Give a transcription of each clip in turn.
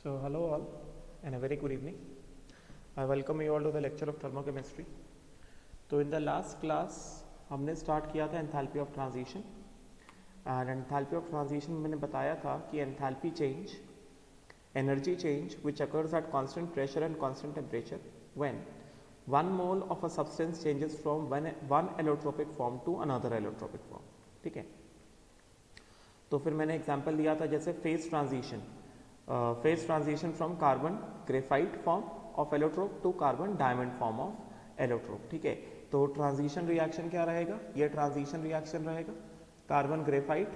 So hello all and a very good evening. I welcome you all to the lecture of thermochemistry. तो in the last class हमने start किया था enthalpy of transition and enthalpy of transition मैंने बताया था कि enthalpy change, energy change which occurs at constant pressure and constant temperature when 1 mole of a substance changes from one allotropic form to another allotropic form. ठीक है, तो फिर मैंने example दिया था जैसे phase transition from carbon graphite form of allotrope to carbon diamond form of allotrope. ठीक है, तो ट्रांजिशन रिएक्शन क्या रहेगा, ये ट्रांजिशन रिएक्शन रहेगा. कार्बन ग्रेफाइट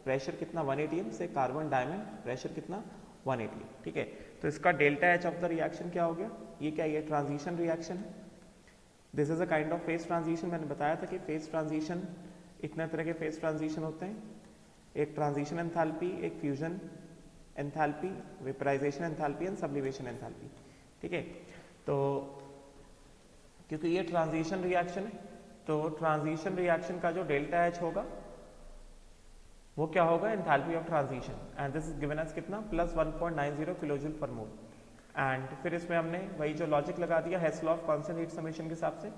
प्रेशर कितना 1 atm से कार्बन डायमंड प्रेशर कितना 1 atm. ठीक है, तो इसका delta H of the reaction क्या हो गया, ये क्या, ये ट्रांजिशन रिएक्शन है. This is a kind of phase transition. मैंने बताया था कि फेज ट्रांजिशन इतने तरह के फेज ट्रांजिशन होते हैं, एक ट्रांजिशन एंथैल्पी, एक fusion enthalpy, vaporisation enthalpy and sublimation enthalpy. ठीक है, तो क्योंकि ये ट्रांजिशन रिएक्शन है तो ट्रांजिशन रिएक्शन का जो डेल्टा एच होगा वो क्या होगा, enthalpy of transition, and this is given as कितना plus 1.90 kilojoule per mole. And फिर इसमें हमने वही जो लॉजिक लगा दिया Hess's law of constant heat summation के हिसाब से.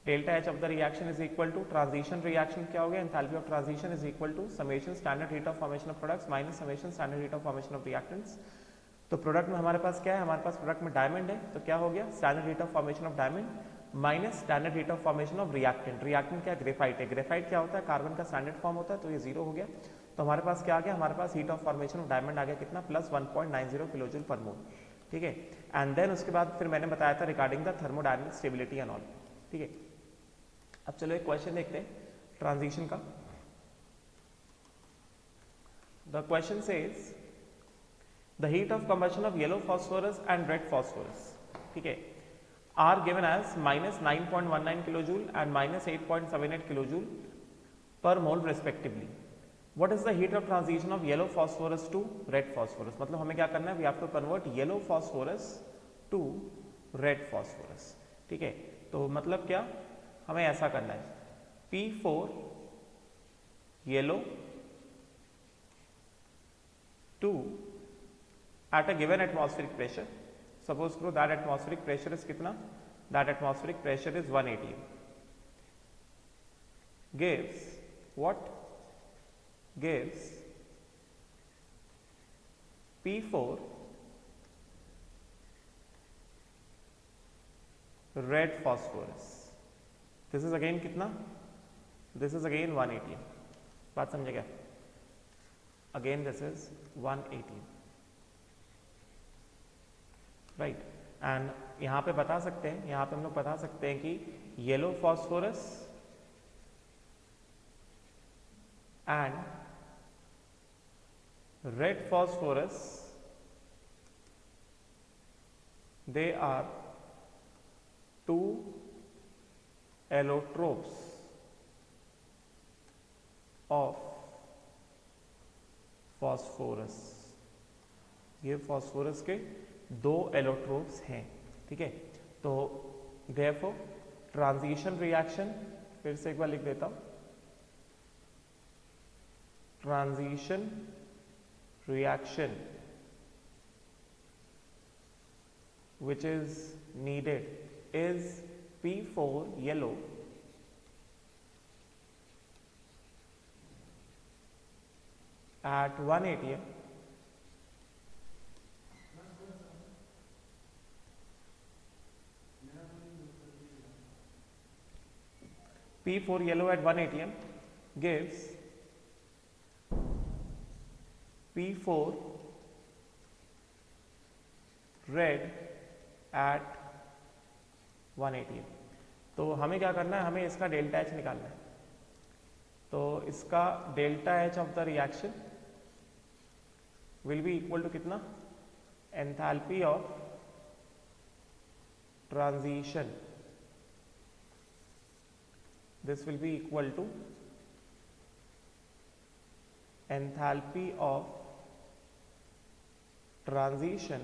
Delta H of the reaction is equal to transition reaction क्या हो गया, enthalpy of transition is equal to summation standard heat of formation of products minus summation standard heat of formation of reactants. तो product में हमारे पास क्या है, हमारे पास product में डायमंड है, तो क्या हो गया standard heat of formation of diamond minus standard heat of formation of reactant. Reactant क्या, ग्रेफाइट है. ग्रेफाइट क्या होता है, कार्बन का स्टैंडर्ड फॉर्म होता है, तो ये जीरो हो गया. तो हमारे पास क्या आ गया, हमारे पास heat of formation of diamond आ गया कितना प्लस 1.90 किलोजूल पर मोल. ठीक है, एंड देन उसके बाद फिर मैंने बताया था regarding the thermodynamic stability and all. ठीक है, अब चलो एक क्वेश्चन देखते हैं ट्रांजिशन का. The question says the heat of combustion of yellow phosphorus and red phosphorus, ठीक है, are given as minus 9.19 kilojoule and minus 8.78 kilojoule per mole respectively. What is the heat of transition of yellow phosphorus to red phosphorus. मतलब हमें क्या करना है, we have to convert yellow phosphorus to red phosphorus. ठीक है, तो मतलब क्या, हमें ऐसा करना है P4 yellow to at a given atmospheric pressure. Suppose करो दैट एटमॉस्फेरिक प्रेशर इज कितना, that atmospheric pressure is 1 atm gives what, gives P4 red phosphorus. This is again कितना, दिस इज अगेन 1 atm. बात समझे क्या, again this is 1 atm, right. And यहां पे बता सकते हैं, यहां पे हम लोग बता सकते हैं कि yellow phosphorus and red phosphorus they are two allotropes of phosphorus. ये फॉस्फोरस के दो एलोट्रोप्स हैं. ठीक है, तो देयरफॉर ट्रांजिशन रिएक्शन, फिर से एक बार लिख देता हूं, transition reaction which is needed is P4 yellow at 1 atm P4 yellow at 1 atm gives P4 red at 1 atm. तो हमें क्या करना है, हमें इसका डेल्टा एच निकालना है. तो इसका delta H of the reaction will be equal to कितना, enthalpy of transition, this will be equal to enthalpy of transition,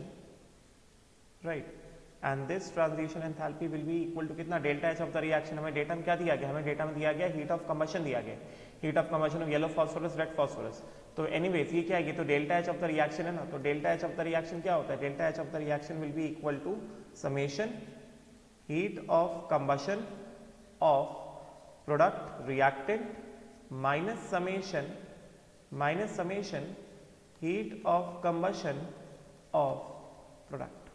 right. And this transition enthalpy will be equal to कितना, delta H of the reaction. हमें data में क्या दिया गया, हमें data में दिया गया हीट ऑफ कंबशन दिया गया, heat of combustion of yellow phosphorus red phosphorus. तो एनीवेज ये क्या है, ये तो delta H of the reaction है ना, तो delta H of the reaction क्या होता है, delta H of the reaction will be equal to summation heat of combustion of product reactant minus summation heat of combustion of product.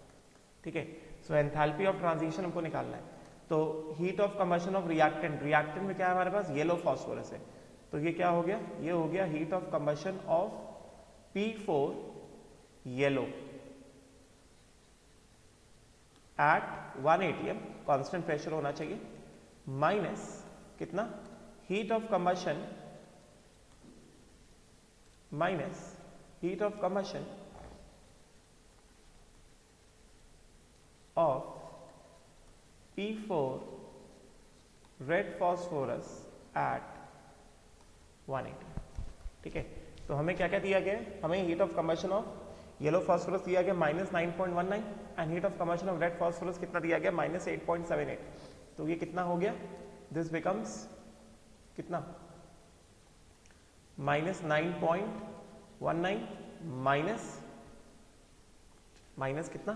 ठीक है, सो enthalpy of transition हमको निकालना है। तो heat of combustion of reactant, reactant में क्या है हमारे पास, येलो फास्फोरस है, तो ये क्या हो गया, ये हो गया heat of combustion of P4 yellow at 1 atm, constant pressure होना चाहिए, माइनस कितना, heat of combustion of P4 red phosphorus at 180। ठीक है, तो हमें क्या क्या दिया गया है, हमें heat of combustion of yellow phosphorus दिया गया -9.19 and heat of combustion of red phosphorus कितना दिया गया, -8.78। तो ये कितना हो गया, दिस बिकम्स कितना, -9.19 माइनस कितना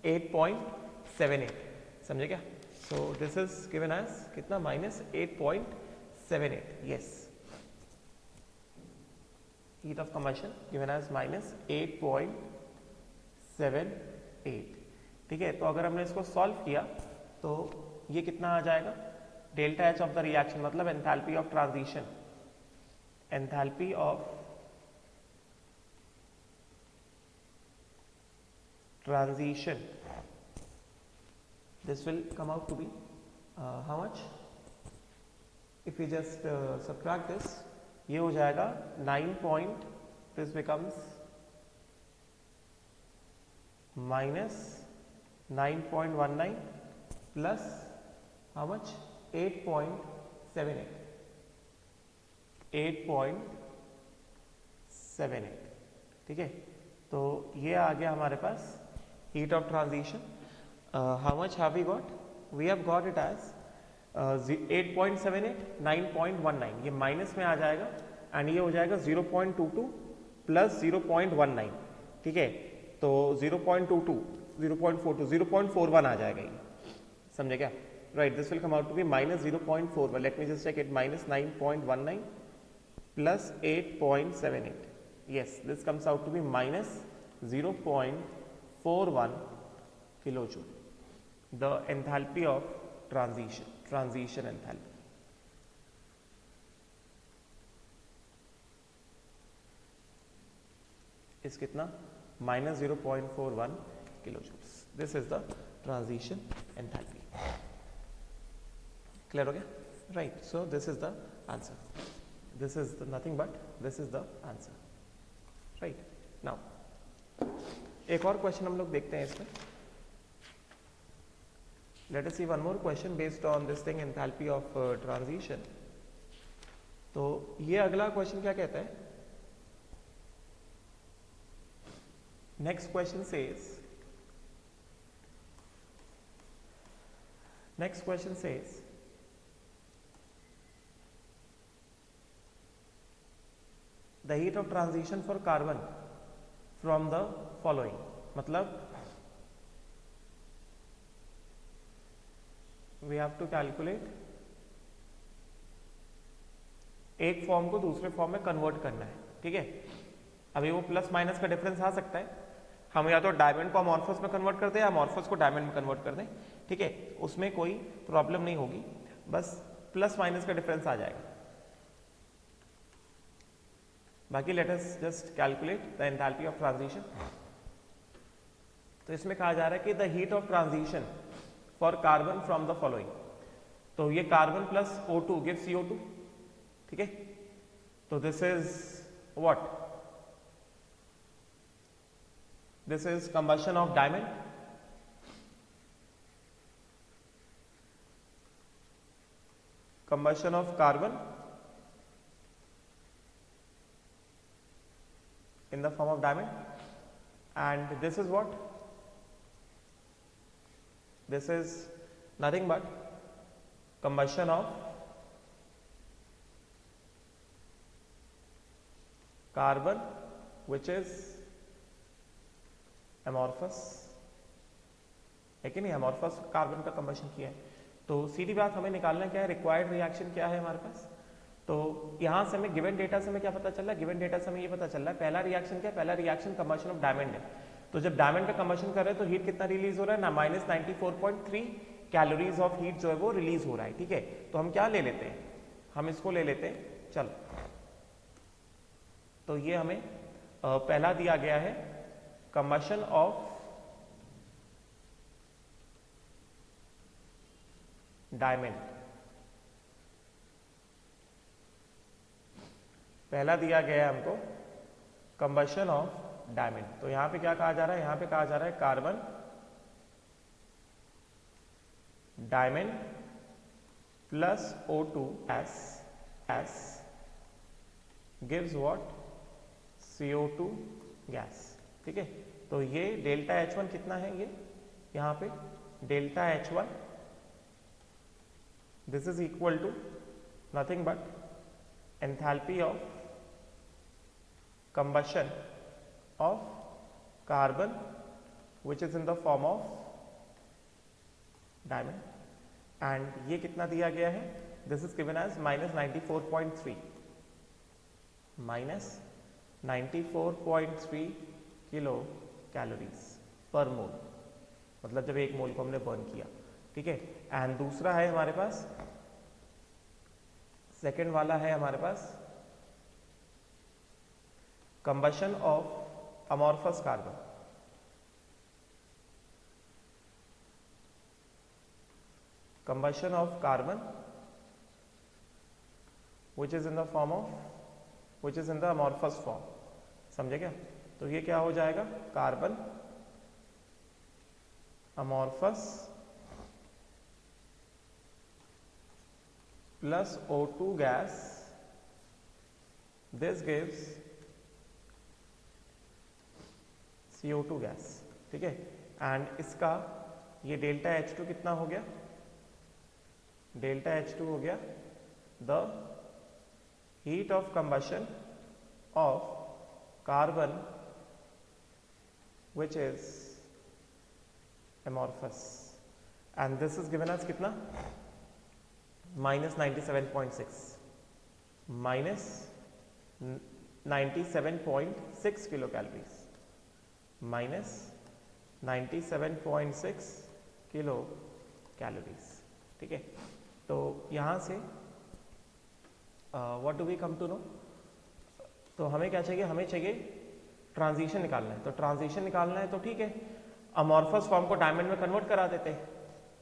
8.78, समझे क्या। So this is given as कितना, -8.78, yes, heat of combustion given as -8.78। ठीक है, तो अगर हमने इसको सॉल्व किया तो ये कितना आ जाएगा, delta H of the reaction मतलब enthalpy of transition, enthalpy of transition, this will come out to be how much, if we just subtract this, ये हो जाएगा 9. This becomes -9.19 plus how much, 8.78, 8.78। ठीक है, तो ये आ गया हमारे पास heat of transition. How much have we got, we have got it as 8.78, 9.19, ये माइनस में आ जाएगा एंड ये हो जाएगा 0.22 प्लस 0.19। ठीक है, तो 0.22, 0.42, 0.41 आ जाएगा ये, समझे क्या, right. This will come out to be -0.41, let me just check it, -9.19 plus 8.78, yes, this comes out to be -0.41 kilojoule, the enthalpy of transition enthalpy is कितना, -0.41 kilojoules। This is the transition enthalpy। Clear हो गया, right? So this is the answer, this is the nothing but this is the answer, right? Now एक और question हम लोग देखते हैं इसमें, let us see one more question based on this thing, enthalpy of transition। तो ये अगला क्वेश्चन क्या कहता है, next question says the heat of transition for carbon from the following, मतलब we have to calculate, एक फॉर्म को दूसरे फॉर्म में कन्वर्ट करना है। ठीक है, अभी वो प्लस माइनस का डिफरेंस आ सकता है, हम या तो डायमंड को अमॉर्फस में कन्वर्ट कर दें या अमॉर्फस को डायमंड में कन्वर्ट कर दें। ठीक है, उसमें कोई प्रॉब्लम नहीं होगी, बस प्लस माइनस का डिफरेंस आ जाएगा। बाकी let us just calculate the enthalpy of transition. तो इसमें कहा जा रहा है कि the heat of transition for carbon from the following, तो ये carbon plus O2 give CO2। ठीक है, तो this is what, this is combustion of diamond, combustion of carbon in the form of diamond, and this is what, this is nothing but combustion of carbon which is amorphous, है कि नहीं, amorphous carbon का combustion किया है। तो सीधी बात हमें निकालना क्या है, रिक्वायर्ड रिएक्शन क्या है हमारे पास। तो यहां से हमें गिवन डेटा से हमें क्या पता चल रहा है, गिवन डेटा से हमें ये पता चल रहा है पहला रिएक्शन क्या है, पहला रिएक्शन कंबशन ऑफ डायमंड है। तो जब डायमंड का कंबशन कर रहे हैं तो हीट कितना रिलीज हो रहा है ना, -94.3 कैलोरीज ऑफ हीट जो है वो रिलीज हो रहा है, ठीक है। तो हम क्या ले लेते हैं, हम इसको ले लेते हैं, चलो। तो ये हमें पहला दिया गया है कंबशन ऑफ डायमंड, पहला दिया गया है हमको कंबशन ऑफ डायमंड। तो यहां पे क्या कहा जा रहा है, यहां पे कहा जा रहा है carbon diamond plus O2 S gives what, CO2 gas, ठीक है। तो ये डेल्टा H1 कितना है, ये यहां पे delta H1 this is equal to nothing but enthalpy of combustion of carbon which is in the form of diamond, and ये कितना दिया गया है, this is given as -94.3 -94.3 kilocalories per mole, मतलब जब एक मोल को हमने बर्न किया, ठीक है। एंड दूसरा है हमारे पास, सेकेंड वाला है हमारे पास combustion of amorphous carbon, combustion of carbon which is in the form of, which is in the amorphous form, समझे क्या। तो ये क्या हो जाएगा, carbon amorphous plus O2 gas, this gives CO2 gas, ठीक है। एंड इसका ये डेल्टा H2 कितना हो गया, डेल्टा H2 हो गया the heat of combustion of carbon which is amorphous, and this is given as कितना, -97.6 -97.6 किलो कैलोरीज, -97.6 किलो कैलोरीज, ठीक है। तो यहां से what do we come to know, तो हमें क्या चाहिए, हमें चाहिए ट्रांजिशन निकालना है। तो ट्रांजिशन निकालना है तो ठीक है, अमॉर्फस फॉर्म को डायमंड में कन्वर्ट करा देते हैं,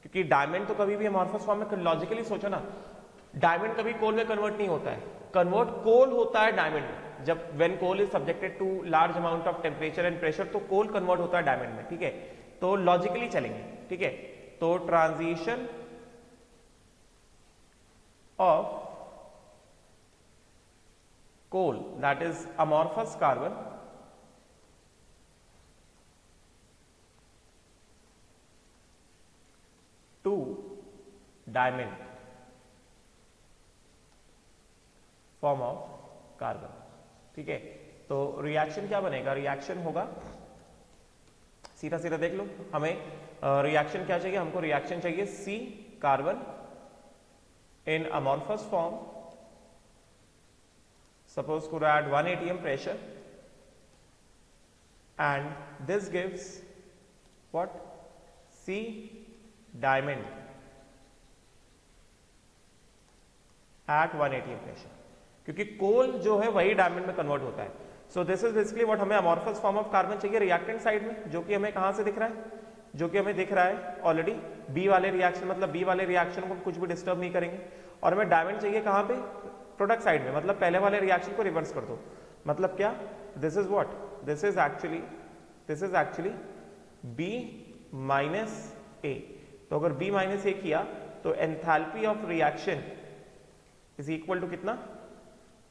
क्योंकि डायमंड तो कभी भी अमॉर्फस फॉर्म में, लॉजिकली सोचो ना, डायमंड कभी कोल में कन्वर्ट नहीं होता है, कन्वर्ट कोल होता है डायमंड में। जब when coal is subjected to large amount of temperature and pressure, तो कोल कन्वर्ट होता है डायमंड में, ठीक है। तो लॉजिकली चलेंगे, ठीक है। तो transition of coal that is amorphous carbon to diamond form of carbon, ठीक है। तो रिएक्शन क्या बनेगा, रिएक्शन होगा, सीधा सीधा देख लो, हमें रिएक्शन क्या चाहिए, हमको रिएक्शन चाहिए C carbon in amorphous form, suppose could add 1 atm pressure, and this gives what, C diamond at 1 atm pressure, क्योंकि कोल जो है वही डायमंड में कन्वर्ट होता है। सो दिस इज बेसिकली व्हाट हमें अमॉर्फस फॉर्म ऑफ कार्बन चाहिए रिएक्टेंट साइड में, जो कि हमें कहां से दिख रहा है, जो कि हमें दिख रहा है ऑलरेडी बी वाले रिएक्शन, मतलब बी वाले रिएक्शन को कुछ भी डिस्टर्ब नहीं करेंगे। और हमें डायमंड चाहिए कहां पे, प्रोडक्ट साइड में, मतलब पहले वाले रिएक्शन को रिवर्स कर दो। मतलब क्या, this is what, this is actually B minus A. तो अगर बी माइनस ए किया तो enthalpy of reaction is equal to कितना,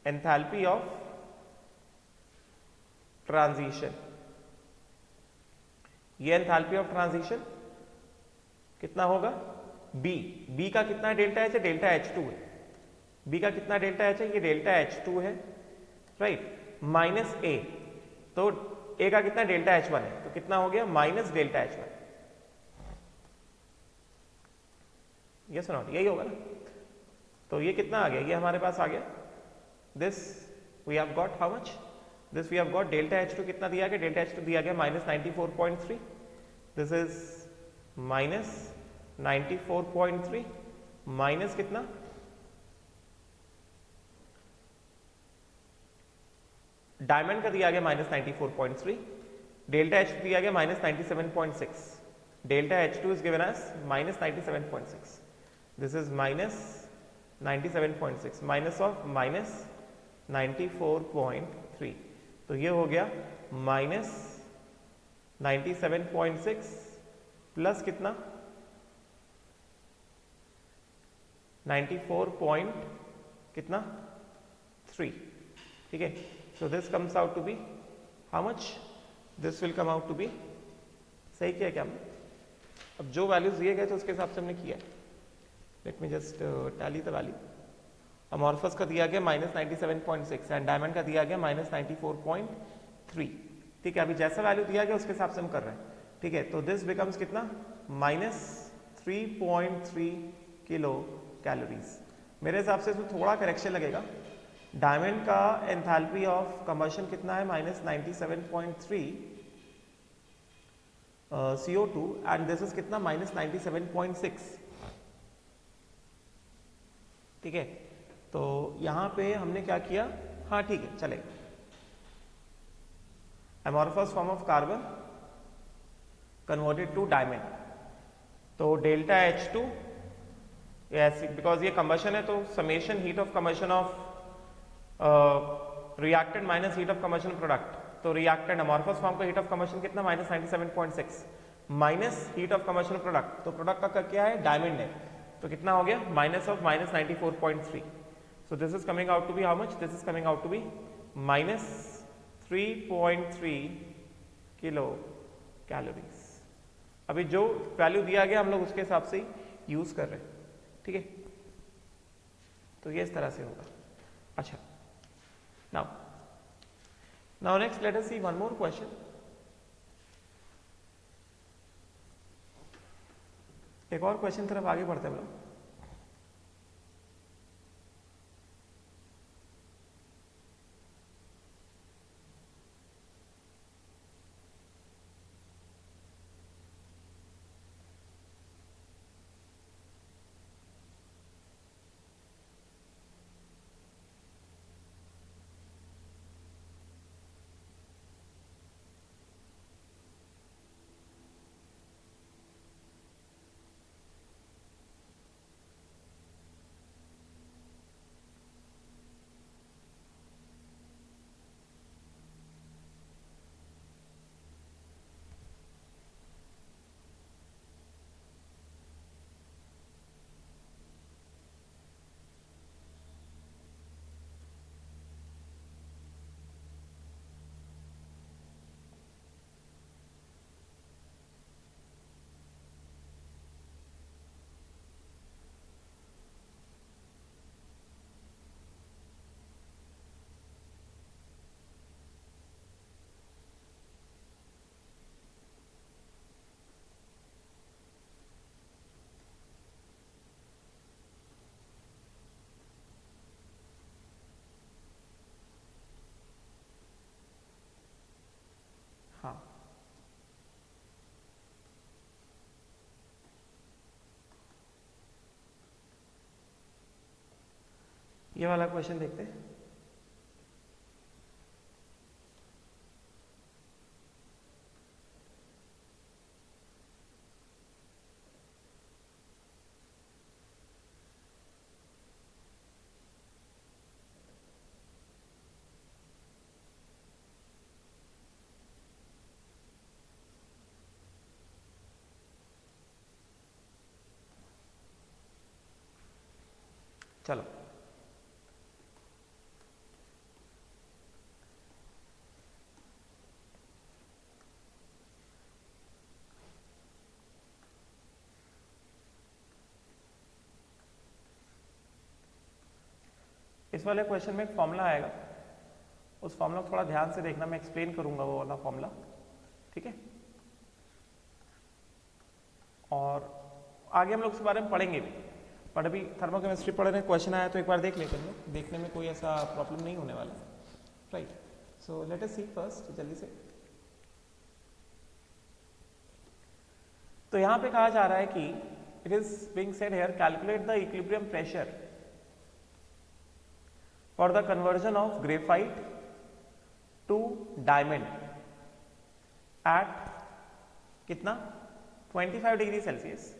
एंथैल्पी ऑफ ट्रांजिशन, ये एंथैल्पी ऑफ ट्रांजिशन कितना होगा, बी का कितना है, डेल्टा एच है, डेल्टा H2 है, बी का कितना डेल्टा एच है, ये डेल्टा H2 है, राइट। माइनस ए, तो ए का कितना डेल्टा H1 है, तो कितना हो गया माइनस डेल्टा H1, ये सुनो यही होगा ना। तो ये कितना आ गया, ये हमारे पास आ गया this we have got how much, this we have got delta H2 कितना दिया गया, डेल्टा H2 दिया गया minus 94.3, this is minus 94.3 minus कितना डायमंड का दिया गया माइनस 94.3, डेल्टा H2 दिया गया minus 97.6, delta H2 is given as minus 97.6, this is minus 97.6 minus of minus 94.3, तो ये हो गया माइनस 97.6 प्लस कितना 94 पॉइंट कितना 3, ठीक है। So this comes out to be how much? This will come out to be, सही किया क्या हमने? अब जो वैल्यूज दिए गए थे उसके हिसाब से हमने किया। Late me just tally the value. Amorphous का दिया गया माइनस 97.6 एंड डायमंड का दिया गया माइनस 94.3, ठीक है। अभी जैसा वैल्यू दिया गया उसके हिसाब से हम कर रहे हैं, ठीक है। तो दिस बिकम्स कितना माइनस 3.3 किलो कैलोरीज। मेरे हिसाब से इसमें थोड़ा करेक्शन लगेगा। डायमंड का एंथैल्पी ऑफ कंबशन कितना है minus 97.3 CO2 and this is कितना माइनस 97.6, ठीक है। तो यहां पे हमने क्या किया, हाँ ठीक है चलेगा। Amorphous form of carbon converted to diamond, तो डेल्टा H2 बिकॉज ये कंबशन है तो summation heat of combustion of reactant minus heat of combustion product, तो रिएक्टेंट अमॉर्फस फॉर्म का हीट ऑफ कंबशन कितना minus 97.6 minus heat of combustion product, तो product का क्या है डायमंड है, तो कितना हो गया minus of minus 94.3, so this is coming out to be how much, this is coming out to be minus 3.3 kilo calories. अभी जो वैल्यू दिया गया हम लोग उसके हिसाब से यूज कर रहे हैं, ठीक है। तो ये इस तरह से होगा। अच्छा, now next let us see one more question. एक और क्वेश्चन तरफ आगे बढ़ते हैं हम लोग। हाँ, ये वाला क्वेश्चन देखते हैं। चलो, इस वाले क्वेश्चन में एक फॉर्मूला आएगा उस फॉर्मूला को थोड़ा ध्यान से देखना, मैं एक्सप्लेन करूंगा वो वाला फॉर्मूला, ठीक है। और आगे हम लोग इस बारे में पढ़ेंगे भी, पर अभी थर्मोकेमिस्ट्री पढ़ रहे हैं, क्वेश्चन आया तो एक बार देख लेते हैं, देखने में कोई ऐसा प्रॉब्लम नहीं होने वाला, राइट। सो लेट अस सी फर्स्ट, जल्दी से। तो यहां पे कहा जा रहा है कि it is being said here, calculate the equilibrium pressure for the conversion of graphite to diamond at कितना 25 degree Celsius.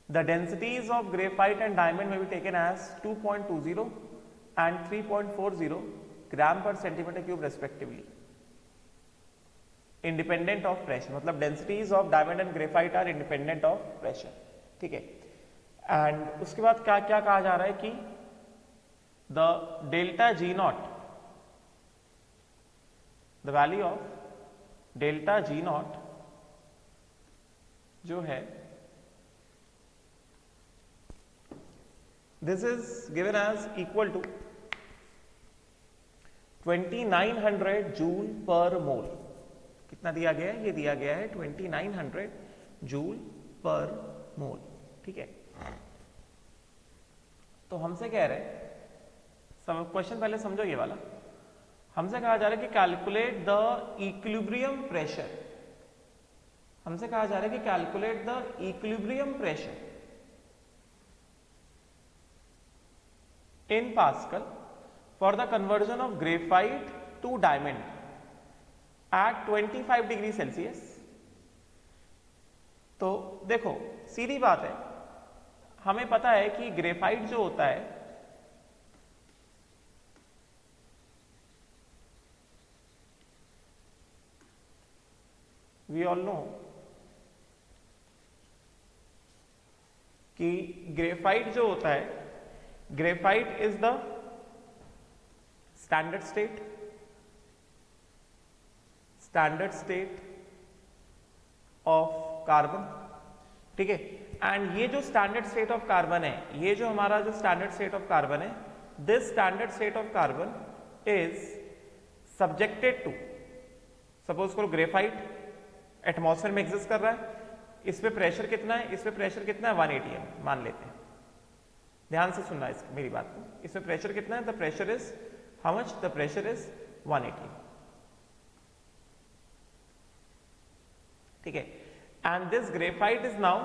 The densities of graphite and diamond may be taken as 2.20 and 3.40 gram per centimeter cube respectively, independent of pressure। मतलब densities of diamond and graphite are independent of pressure, ठीक है। And उसके बाद क्या क्या कहा जा रहा है कि the delta G naught, the value of delta G naught जो है, this is given as equal to 2900 joule पर मोल। कितना दिया गया है? ये दिया गया है 2900 जूल पर मोल, ठीक है। तो हमसे कह रहे हैं, सब क्वेश्चन पहले समझो ये वाला, हमसे कहा जा रहा है कि कैलकुलेट द इक्विलिब्रियम प्रेशर, हमसे कहा जा रहा है कि calculate the equilibrium pressure in Pascal for the conversion of graphite to diamond at 25 degree Celsius. तो देखो सीधी बात है, हमें पता है कि ग्रेफाइट जो होता है वी ऑल नो कि ग्रेफाइट जो होता है, graphite is the standard state of carbon, ठीक है। एंड ये जो स्टैंडर्ड स्टेट ऑफ कार्बन है, ये जो हमारा जो स्टैंडर्ड स्टेट ऑफ कार्बन है, this standard state of carbon is subjected to, suppose करो ग्रेफाइट एटमॉस्फेयर में एग्जिस्ट कर रहा है, इस पे प्रेशर कितना है, इस पे प्रेशर कितना है 1 atm मान लेते हैं, ध्यान से सुनना इस मेरी बात को, इसमें प्रेशर कितना है, the pressure is how much, the pressure is 1 atm, ठीक है। And this graphite is now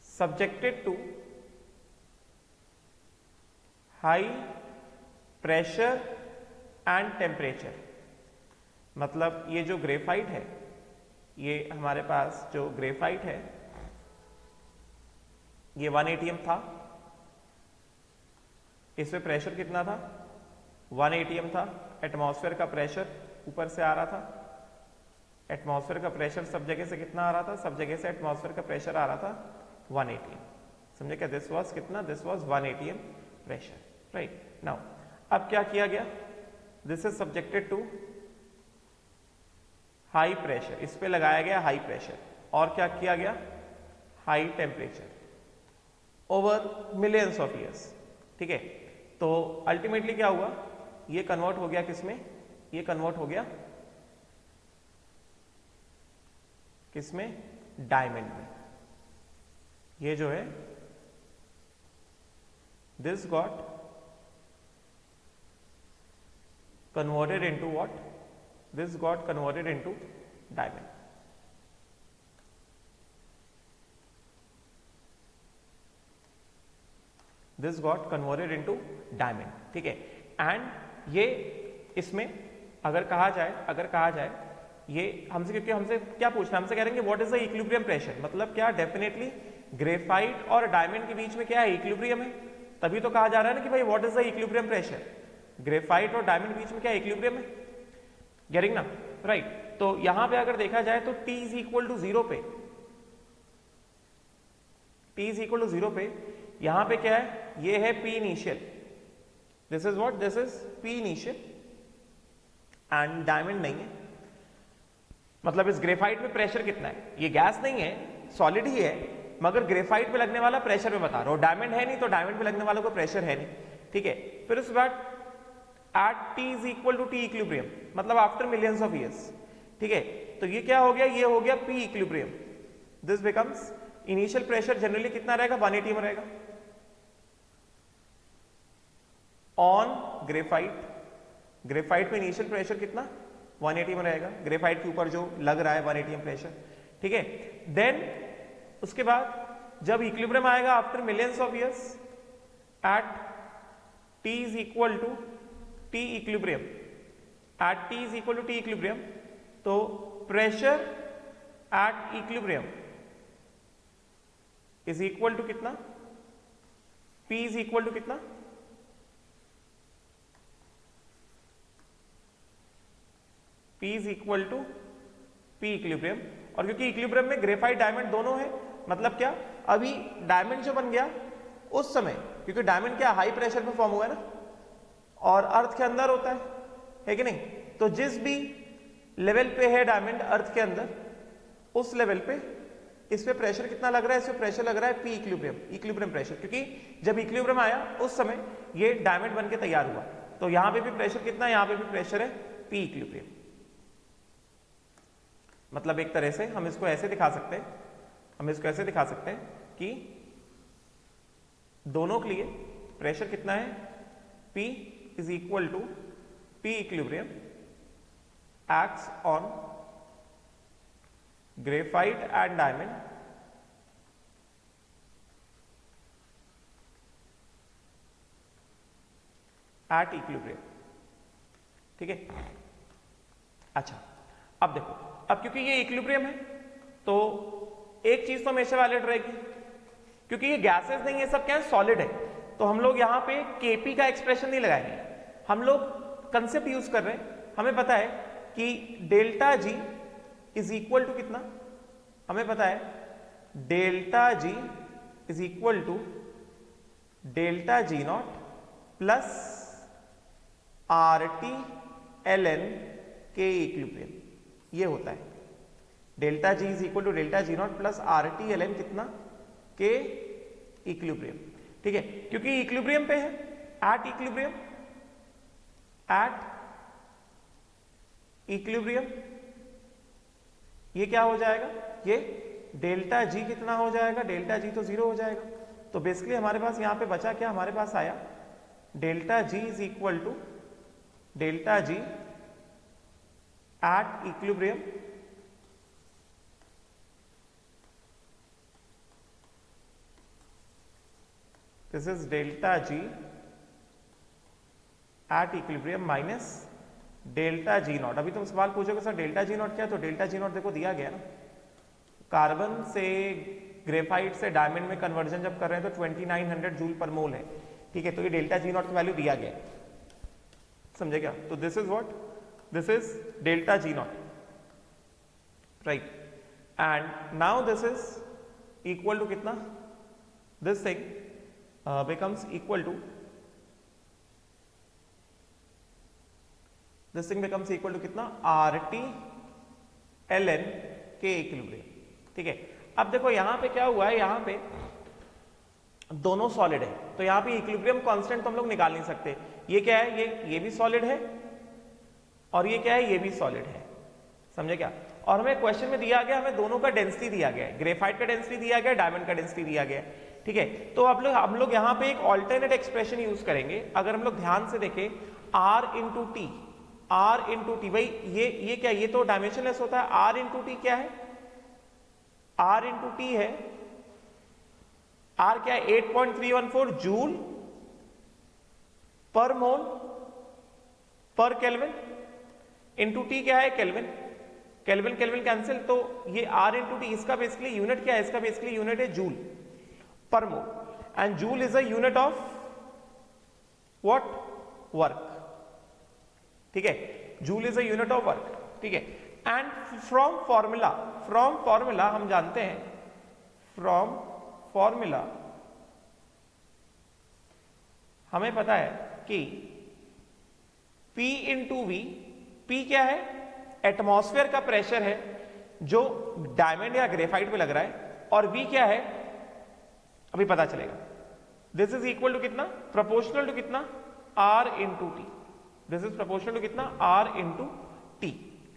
subjected to high pressure and temperature. मतलब ये जो ग्रेफाइट है, ये हमारे पास जो ग्रेफाइट है ये 1 atm था, इसमें प्रेशर कितना था 1 atm था, एटमॉस्फेयर का प्रेशर ऊपर से आ रहा था, एटमॉस्फेयर का प्रेशर सब जगह से कितना आ रहा था, सब जगह से एटमॉस्फेयर का प्रेशर आ रहा था 1 atm, समझे क्या, दिस वाज कितना, this was 1 atm pressure, right. Now अब क्या किया गया, this is subjected to high pressure, इस पे लगाया गया हाई प्रेशर, और क्या किया गया, high temperature over millions of years, ठीक है। तो अल्टीमेटली क्या हुआ, ये कन्वर्ट हो गया किसमें, ये कन्वर्ट हो गया किसमें, डायमंड में। ये जो है this got converted into what, this got converted into diamond. This got converted into diamond, ठीक है। एंड ये इसमें अगर कहा जाए ये हमसे, क्योंकि हमसे क्या पूछना है, हमसे कह रहे हैं कि what is the equilibrium pressure, मतलब क्या डेफिनेटली ग्रेफाइट और डायमंड के बीच में क्या है, इक्विलिब्रियम है, तभी तो कहा जा रहा है ना कि भाई what is the equilibrium pressure, graphite और डायमंड के बीच में क्या इक्विलिब्रियम है, गेटिंग ना, राइट। तो यहां पे अगर देखा जाए तो T इज इक्वल टू 0 पे, T इज इक्वल टू 0 पे यहां पे क्या है, ये है P initial, this is what, this is P initial and diamond नहीं है। मतलब इस ग्रेफाइट में प्रेशर कितना है, ये गैस नहीं है, सॉलिड ही है, मगर ग्रेफाइट पे लगने वाला प्रेशर में बता रहा हूं, डायमंड है नहीं तो डायमंड पे लगने वाला कोई प्रेशर है नहीं, ठीक है। फिर उसके बाद at T is equal to T equilibrium, मतलब आफ्टर मिलियंस ऑफ ईयर्स, ठीक है। तो ये क्या हो गया, ये हो गया P equilibrium. This becomes, initial pressure generally कितना रहेगा, 180 में रहेगा ऑन ग्रेफाइट। ग्रेफाइट में इनिशियल प्रेशर कितना, 180 में रहेगा, ग्रेफाइट के ऊपर जो लग रहा है 180 प्रेशर, ठीक है। देन उसके बाद जब इक्विलिब्रियम आएगा after millions of years at T is equal to T equilibrium, at T is equal to T equilibrium, तो pressure at equilibrium is equal to कितना, P इज इक्वल टू कितना, P is equal to P equilibrium. और क्योंकि equilibrium में graphite diamond दोनों है, मतलब क्या, अभी डायमंड जो बन गया उस समय, क्योंकि डायमंड क्या हाई प्रेशर पे फॉर्म हुआ है ना, और अर्थ के अंदर होता है कि नहीं, तो जिस भी लेवल पे है डायमंड अर्थ के अंदर, उस लेवल पे इस पे प्रेशर कितना लग रहा है, इस पे प्रेशर लग रहा है पी इक्विलिब्रियम, इक्विलिब्रियम प्रेशर, क्योंकि जब इक्विलिब्रियम आया उस समय ये डायमंड बन के तैयार हुआ, तो यहां पे भी प्रेशर कितना है, यहां पे भी प्रेशर है पी इक्विलिब्रियम। मतलब एक तरह से हम इसको ऐसे दिखा सकते हैं, हम इसको ऐसे दिखा सकते हैं कि दोनों के लिए प्रेशर कितना है, P is equal to P equilibrium acts on graphite and diamond at equilibrium, ठीक है। अच्छा, अब देखो, अब क्योंकि ये इक्विलिब्रियम है तो एक चीज तो हमेशा वैलिड रहेगी, क्योंकि ये गैसेस नहीं है, सब क्या है, सॉलिड है, तो हम लोग यहां पे Kp का एक्सप्रेशन नहीं लगाएंगे, हम लोग कंसेप्ट यूज कर रहे हैं। हमें पता है कि delta G is equal to कितना, हमें पता है delta G is equal to delta G not plus R T L N K equilibrium, ये होता है delta G is equal to delta G not plus R T L N कितना, K equilibrium, ठीक है। क्योंकि इक्विलिब्रियम पे है, at equilibrium, at equilibrium ये क्या हो जाएगा, ये डेल्टा जी कितना हो जाएगा, डेल्टा जी तो 0 हो जाएगा, तो बेसिकली हमारे पास यहां पे बचा क्या, हमारे पास आया delta G is equal to delta G at equilibrium this is delta G at equilibrium minus delta G not. अभी तुम सवाल पूछोगे सर डेल्टा जी नॉट क्या, तो डेल्टा जी नॉट देखो दिया गया ना, कार्बन से ग्रेफाइट से डायमंड में कन्वर्जन जब कर रहे हैं तो 2900 जूल पर मोल है, ठीक है, तो ये डेल्टा जी नॉट की वैल्यू दिया गया, समझे क्या। तो this is what, this is delta G naught, right, and now this is equal to कितना, this thing becomes equal to, this thing becomes equal to कितना, RT ln के equilibrium, ठीक है। अब देखो यहां पे क्या हुआ है, यहां पे दोनों सॉलिड है, तो यहां पे इक्विलिब्रियम कांस्टेंट तो हम लोग निकाल नहीं सकते। ये क्या है, ये भी सॉलिड है और ये क्या है, ये भी सॉलिड है, समझे क्या। और हमें क्वेश्चन में दिया गया, हमें दोनों का डेंसिटी दिया गया है, ग्रेफाइट का डेंसिटी दिया गया, डायमंड का डेंसिटी दिया गया, ठीक है। तो अब हम लोग यहाँ पे एक ऑल्टरनेट एक्सप्रेशन यूज करेंगे। अगर हम लोग ध्यान से देखें, R into T, R into T, भाई ये क्या, ये तो डायमेंशनलेस होता है, R इंटू टी क्या है, R इंटू टी है, R क्या है, 8.314 जूल पर मोल पर केल्विन, इंटू टी क्या है, केल्विन, केल्विन केल्विन कैंसिल, तो ये R इंटू टी, इसका बेसिकली यूनिट क्या है, इसका बेसिकली यूनिट है जूल पर mole, and joule is a unit of what, work, ठीक है, joule is a unit of work, ठीक है। एंड फ्रॉम फॉर्मूला हम जानते हैं, फ्रॉम फॉर्मूला हमें पता है कि P इंटू वी, P क्या है, एटमॉस्फेयर का प्रेशर है जो डायमंड या ग्रेफाइट पे लग रहा है, और V क्या है अभी पता चलेगा, दिस इज इक्वल टू कितना, प्रोपोर्शनल टू कितना, R into T. This is proportional to कितना, R इंटू टी।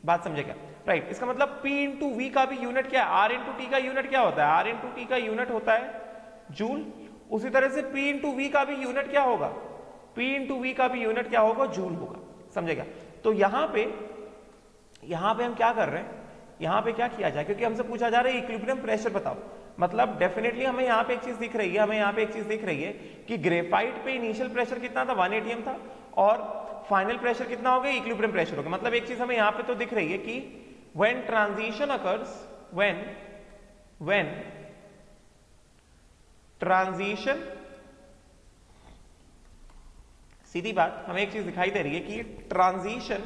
बात समझे क्या? राइट। इसका मतलब P इंटू वी का भी यूनिट क्या है, R इंटू टी का यूनिट क्या होता है, R इंटू टी का यूनिट होता है जूल। उसी तरह से P इंटू वी का भी यूनिट क्या होगा, P इंटू वी का भी यूनिट क्या होगा, जूल होगा। समझेगा? तो यहां पे हम क्या कर रहे हैं, यहां पे क्या किया जाए, क्योंकि हमसे पूछा जा रहा है इक्विलिब्रियम प्रेशर बताओ। मतलब डेफिनेटली हमें यहाँ पे एक चीज दिख रही है, हमें यहाँ पे एक चीज दिख रही है कि ग्रेफाइट पे इनिशियल प्रेशर कितना था, 1 atm था, और फाइनल प्रेशर कितना हो गया, इक्विलिब्रियम प्रेशर हो गया। मतलब एक चीज हमें यहाँ पे तो दिख रही है कि when transition occurs, when transition, सीधी बात हमें एक चीज दिखाई दे रही है कि transition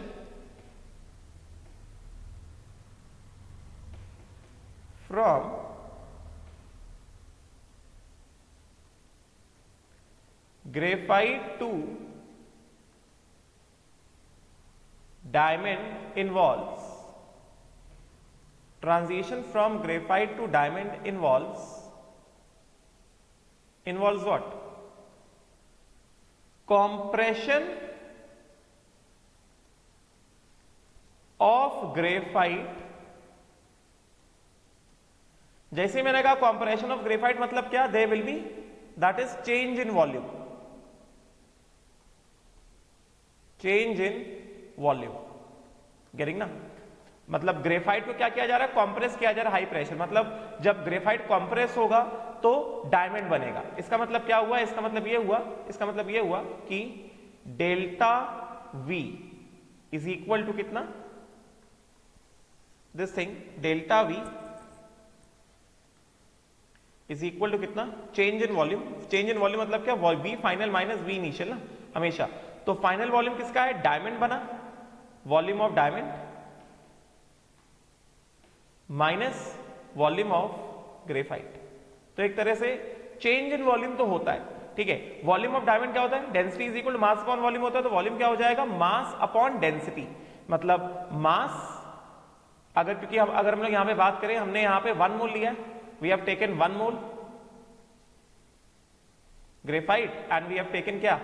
from graphite to diamond involves, transition from graphite to diamond involves what? Compression of graphite। जैसे ही मैंने कहा कॉम्प्रेशन ऑफ ग्रेफाइट मतलब क्या, they will be, that is change in volume, change in volume. Getting ना? मतलब graphite को क्या किया जा रहा है, कॉम्प्रेस किया जा रहा है हाई प्रेशर। मतलब जब ग्रेफाइट कॉम्प्रेस होगा तो डायमंड बनेगा। इसका मतलब क्या हुआ, इसका मतलब ये हुआ कि delta V is equal to कितना, this thing, delta V is equal to कितना, change in volume. Change in volume मतलब क्या, V final minus V initial ना हमेशा। तो फाइनल वॉल्यूम किसका है, डायमंड बना, volume of diamond minus volume of graphite. तो एक तरह से चेंज इन वॉल्यूम तो होता है, ठीक है। वॉल्यूम ऑफ डायमंड क्या होता है, density is equal to mass upon volume होता है। तो वॉल्यूम क्या हो जाएगा, मास अपॉन डेंसिटी। मतलब मास, अगर क्योंकि अगर हम लोग यहां पे बात करें, हमने यहां पे 1 मोल लिया है, we have taken 1 mole graphite and we have taken क्या,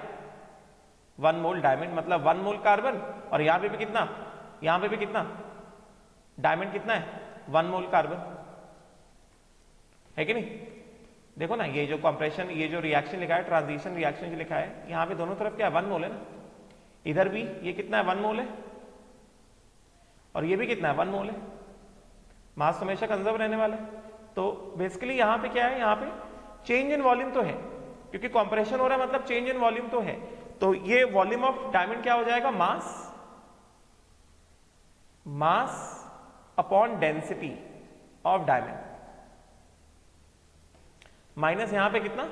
1 मोल डायमंड, मतलब 1 मोल कार्बन। और यहां पे भी कितना, यहां पे भी कितना, डायमंड कितना है, 1 मोल कार्बन, है कि नहीं? देखो ना, ये जो कंप्रेशन, ये जो रिएक्शन लिखा है, ट्रांजिशन रिएक्शन जो लिखा है, यहां पे दोनों तरफ क्या है, 1 मोल है ना। इधर भी ये कितना है, 1 मोल है, और ये भी कितना है, 1 मोल है। मास हमेशा कंजर्व रहने वाला है। तो बेसिकली यहां पे क्या है, यहां पे चेंज इन वॉल्यूम तो है, क्योंकि कंप्रेशन हो रहा है, मतलब चेंज इन वॉल्यूम तो है। तो ये वॉल्यूम ऑफ डायमंड क्या हो जाएगा, mass upon density of diamond, minus यहां पे कितना,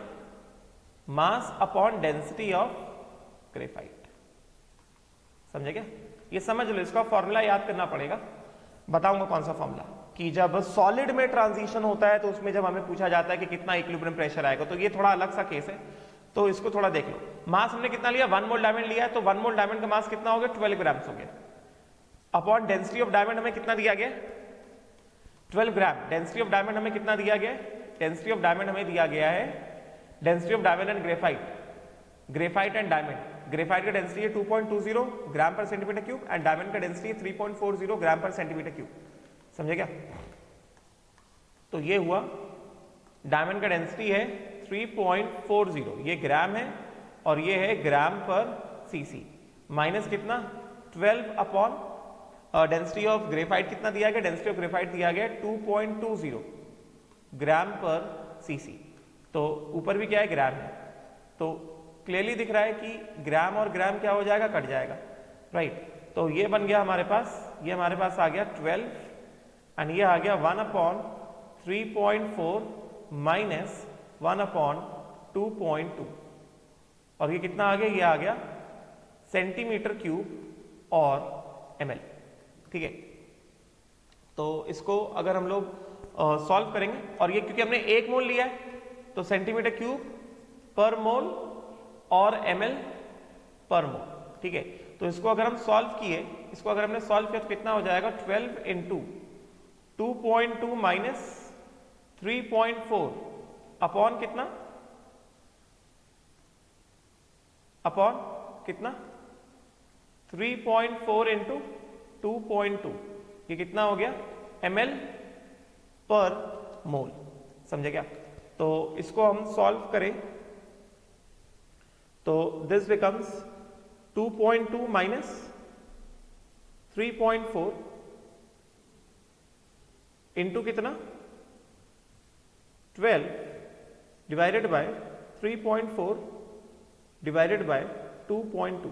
mass upon density of graphite. समझे क्या? ये समझ लो, इसका फॉर्मूला याद करना पड़ेगा। बताऊंगा कौन सा फॉर्मूला, कि जब सॉलिड में ट्रांजिशन होता है तो उसमें जब हमें पूछा जाता है कि कितना इक्विलिब्रियम प्रेशर आएगा, तो ये थोड़ा अलग सा केस है, तो इसको थोड़ा देख लो। मास हमने कितना लिया, 1 मोल डायमंड लिया है, तो 1 मोल डायमंड का मास कितना हो गया, 12 ग्राम्स हो गया। अपॉन डेंसिटी ऑफ डायमंड हमें कितना दिया गया, 12 ग्राम। डेंसिटी ऑफ डायमंड हमें कितना दिया गया, डेंसिटी ऑफ डायमंड हमें दिया गया है, density of diamond and graphite and diamond. Graphite का डेंसिटी है 2.20 ग्राम पर सेंटीमीटर क्यूब एंड डायमंड का डेंसिटी है 3.40 ग्राम पर सेंटीमीटर क्यूब। समझे क्या? तो ये हुआ, डायमंड का डेंसिटी है 3.40, ये ग्राम है, और ये है ग्राम पर सीसी, माइनस कितना, 12 अपॉन डेंसिटी ऑफ ग्रेफाइट कितना दिया गया, डेंसिटी ऑफ ग्रेफाइट दिया गया 2.20 ग्राम पर सीसी। तो ऊपर भी क्या है, ग्राम है, तो क्लियरली दिख रहा है कि ग्राम और ग्राम क्या हो जाएगा, कट जाएगा, राइट। तो ये बन गया हमारे पास, ये हमारे पास आ गया 12 एंड ये आ गया 1 अपॉन 3.4 माइनस 1 अपॉन 2.2, और ये कितना आ गया, ये आ गया सेंटीमीटर क्यूब और ml, ठीक है। तो इसको अगर हम लोग सॉल्व करेंगे, और ये क्योंकि हमने 1 मोल लिया है तो सेंटीमीटर क्यूब पर मोल और ml पर मोल, ठीक है। तो इसको अगर हम सॉल्व किए, इसको अगर हमने सॉल्व किया तो कितना हो जाएगा, 12 इंटू 2.2 माइनस 3.4 अपॉन कितना, अपॉन कितना 3.4 इंटू 2.2, ये कितना हो गया ml पर मोल। समझे क्या? तो इसको हम सॉल्व करें तो दिस बिकम्स 2.2 माइनस 3.4 इंटू कितना 12 divided by 3.4 divided by 2.2।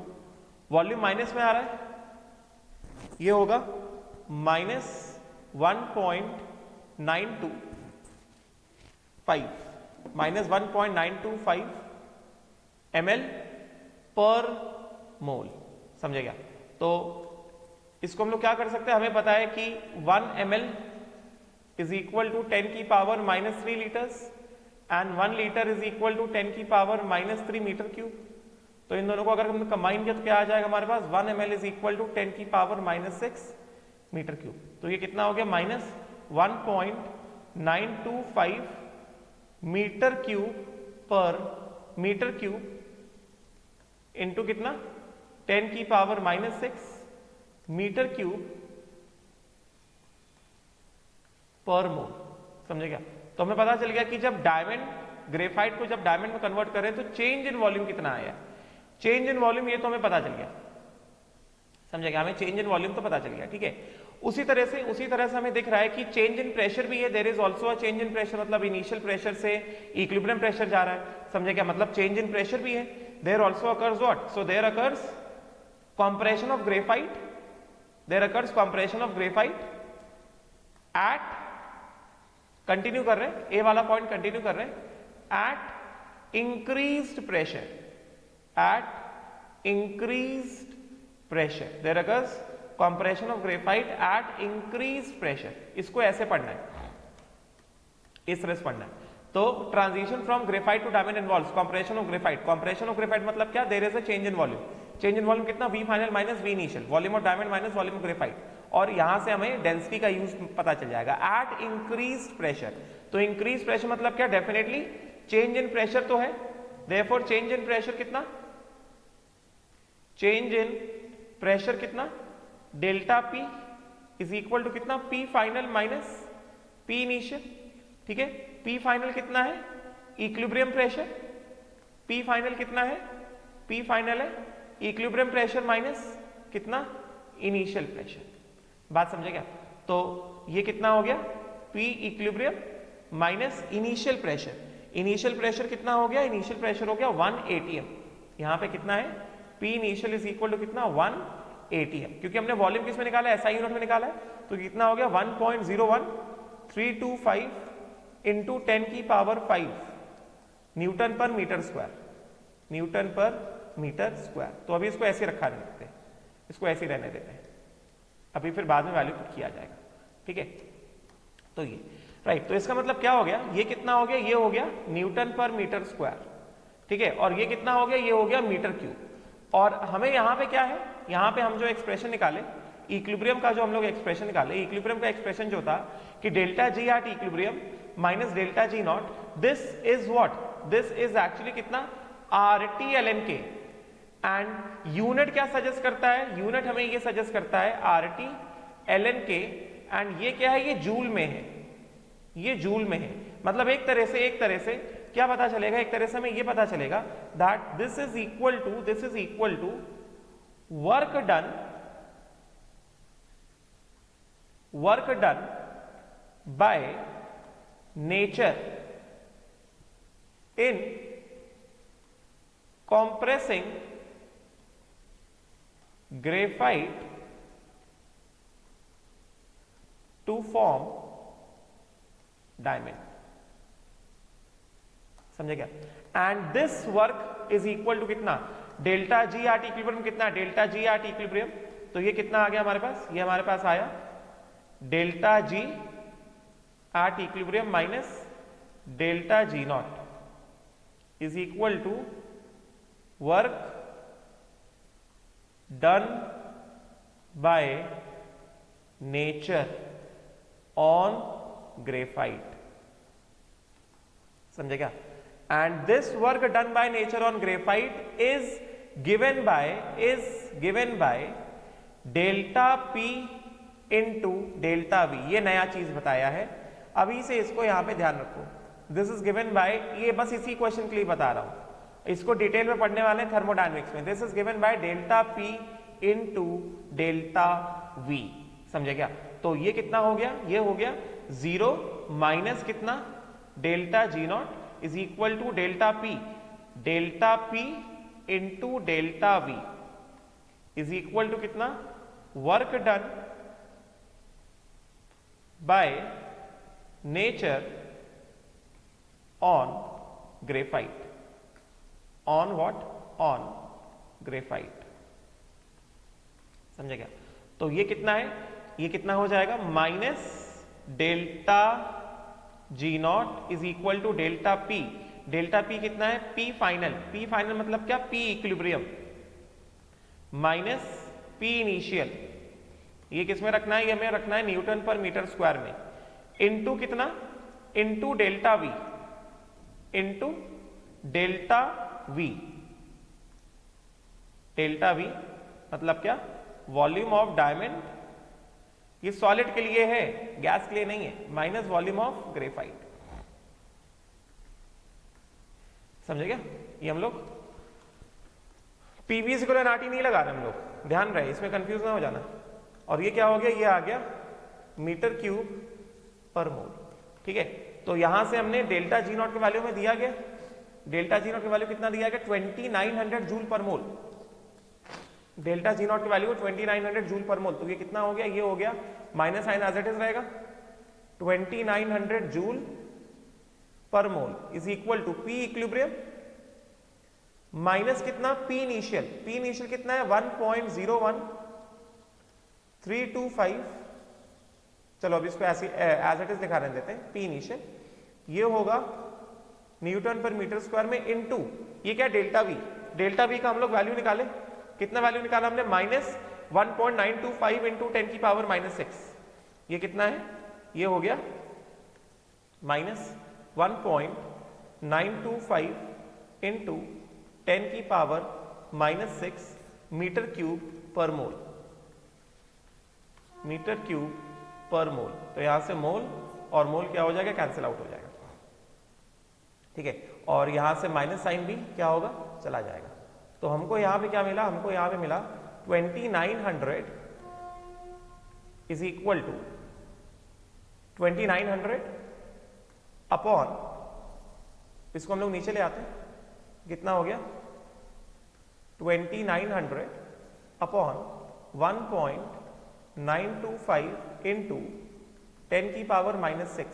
Volume minus में आ रहा है, ये होगा माइनस 1.925 माइनस 1.925 ml पर मोल। समझेगा? तो इसको हम लोग क्या कर सकते हैं, हमें पता है कि 1 ml इज इक्वल टू 10 की power minus 3 litres and 1 litre is equal to 10 की पावर माइनस 3 मीटर क्यूब। तो इन दोनों को अगर हम कंबाइन किया तो क्या आ जाएगा हमारे पास, 1 ml इज इक्वल टू 10 की पावर माइनस 6 मीटर क्यूब। तो ये कितना हो गया माइनस 1.925 मीटर क्यूब पर मीटर क्यूब इंटू कितना 10 की पावर माइनस 6 मीटर क्यूब पर मोल। समझे क्या? तो हमें पता चल गया कि जब डायमंड ग्रेफाइट को जब डायमंड में कन्वर्ट करें तो चेंज इन वॉल्यूम कितना आया, चेंज इन वॉल्यूम ये तो हमें पता चल गया। समझे क्या? हमें चेंज इन वॉल्यूम तो पता चल गया, ठीक है। उसी तरह से हमें दिख रहा है कि चेंज इन प्रेशर भी है, there is also a change in pressure, मतलब इनिशियल प्रेशर से इक्विलिब्रियम प्रेशर जा रहा है। समझे क्या? मतलब चेंज इन प्रेशर भी है। There also occurs what, so there occurs compression of graphite, there occurs compression of graphite at, continue कर रहे हैं, ए वाला पॉइंट कंटिन्यू कर रहे हैं, at increased pressure, at increased pressure there occurs compression of graphite at increased pressure। इसको ऐसे पढ़ना है, इस तरह से पढ़ना है। तो transition from graphite to diamond involves compression of graphite. Compression of graphite मतलब क्या, there is a change in volume. Change in volume कितना, V final minus V initial, volume of diamond minus volume of graphite. और यहां से हमें density का use पता चल जाएगा एट इंक्रीज्ड प्रेशर। तो इंक्रीज प्रेशर मतलब क्या, डेफिनेटली चेंज इन प्रेशर तो है, देयरफॉर चेंज इन प्रेशर कितना, चेंज इन प्रेशर कितना, delta P is equal to कितना, P final minus P initial. ठीक है, P फाइनल कितना है, इक्विलिब्रियम प्रेशर। P फाइनल कितना है, P फाइनल है इक्विलिब्रियम प्रेशर माइनस कितना, इनिशियल प्रेशर। बात समझे क्या? तो ये कितना हो गया, P equilibrium minus initial pressure. Initial pressure कितना हो गया, इनिशियल प्रेशर हो गया 1 atm। यहां पे कितना है, P initial is equal to कितना, 1 atm, क्योंकि हमने वॉल्यूम किस में निकाला है, SI यूनिट में निकाला है। तो कितना हो गया 1.01325 इंटू 10 की पावर 5 न्यूटन पर मीटर स्क्वायर, न्यूटन पर मीटर स्क्वायर। तो अभी इसको ऐसे रखा नहीं देते, इसको ऐसे रहने देते हैं, अभी फिर बाद में वैल्यू पुट किया जाएगा। ठीक है, तो ये राइट। तो इसका मतलब क्या हो गया, ये कितना हो गया, ये हो गया न्यूटन पर मीटर स्क्वायर। ठीक है, और ये कितना हो गया, ये हो गया मीटर क्यूब। और हमें यहाँ पे क्या है, यहाँ पे हम जो एक्सप्रेशन निकाले इक्विलिब्रियम का, जो हम लोग एक्सप्रेशन निकाले, इक्विलिब्रियम का एक्सप्रेशन जो था कि delta G at equilibrium minus delta G not, this is what, this is actually कितना, RT ln K। And unit क्या सजेस्ट करता है, यूनिट हमें ये सजेस्ट करता है RT ln K। एंड ये क्या है, ये जूल में है, ये जूल में है। मतलब एक तरह से क्या पता चलेगा, एक तरह से हमें ये पता चलेगा that this is equal to work done by nature in compressing graphite to form diamond। समझे क्या? And this work is equal to कितना, डेल्टा जी एट इक्विलिब्रियम कितना, डेल्टा जी एट इक्विलिब्रियम। तो ये कितना आ गया हमारे पास, ये हमारे पास आया delta G at equilibrium minus delta G not is equal to work done by nature on graphite. समझे क्या? And this work done by nature on graphite is given by delta P into delta V, ये नया चीज बताया है, अभी से इसको यहां पे ध्यान रखो। दिस इज गिवन बाय, ये बस इसी क्वेश्चन के लिए बता रहा हूं, इसको डिटेल में पढ़ने वाले हैं थर्मोडायनेमिक्स में। This is given by delta P into delta we, समझे क्या? तो ये कितना हो गया? ये हो गया 0 माइनस कितना, delta G not is equal to delta P into delta V is equal to कितना, work done by nature on graphite, on what, on graphite, समझे क्या? तो ये कितना है, ये कितना हो जाएगा, minus delta G not is equal to delta P, delta P कितना है, पी फाइनल मतलब क्या, P equilibrium minus P initial, ये किसमें रखना है, ये हमें रखना है न्यूटन पर मीटर स्क्वायर में, इनटू कितना, into delta we, into delta we, delta we मतलब क्या, वॉल्यूम ऑफ डायमंड, ये सॉलिड के लिए है, गैस के लिए नहीं है, माइनस वॉल्यूम ऑफ ग्रेफाइट, समझे क्या? ये हम लोग पीवी इक्वल एनआरटी नहीं लगा रहे हम लोग, ध्यान रहे, इसमें कंफ्यूज ना हो जाना। और ये क्या हो गया, ये आ गया मीटर क्यूब पर मोल, ठीक है? तो यहां से हमने डेल्टा जी नॉट के वैल्यू में दिया गया, डेल्टा जी नॉट की वैल्यू कितना दिया गया, 2900 जूल पर मोल, डेल्टा जी नॉट की वैल्यू 2900 जूल पर मोल। तो ये कितना हो गया, ये हो गया, minus sign as it is रहेगा, 2900 जूल पर mole is equal to P equilibrium minus कितना, पी इनिशियल कितना है, 1.01325, चलो अब इसको ऐसे एज इट इज दिखा रहे देते हैं, पी इनिशियल, ये होगा न्यूटन पर मीटर स्क्वायर में इनटू, ये क्या, डेल्टा वी का हम लोग वैल्यू निकाले, कितना वैल्यू निकाला हमने, माइनस 1.925 इंटू 10 की पावर -6, ये कितना है, ये हो गया माइनस 1.925 इंटू 10 की पावर -6 मीटर क्यूब पर मोल, मीटर क्यूब पर मोल। तो यहां से मोल और मोल क्या हो जाएगा, कैंसिल आउट हो जाएगा, ठीक है? और यहां से माइनस साइन भी क्या होगा, चला जाएगा। तो हमको यहां पे क्या मिला, हमको यहां पे मिला 2900 इज इक्वल टू 2900 अपॉन, इसको हम लोग नीचे ले आते हैं, कितना हो गया, 2900 अपॉन 1.925 इंटू 10 की पावर -6,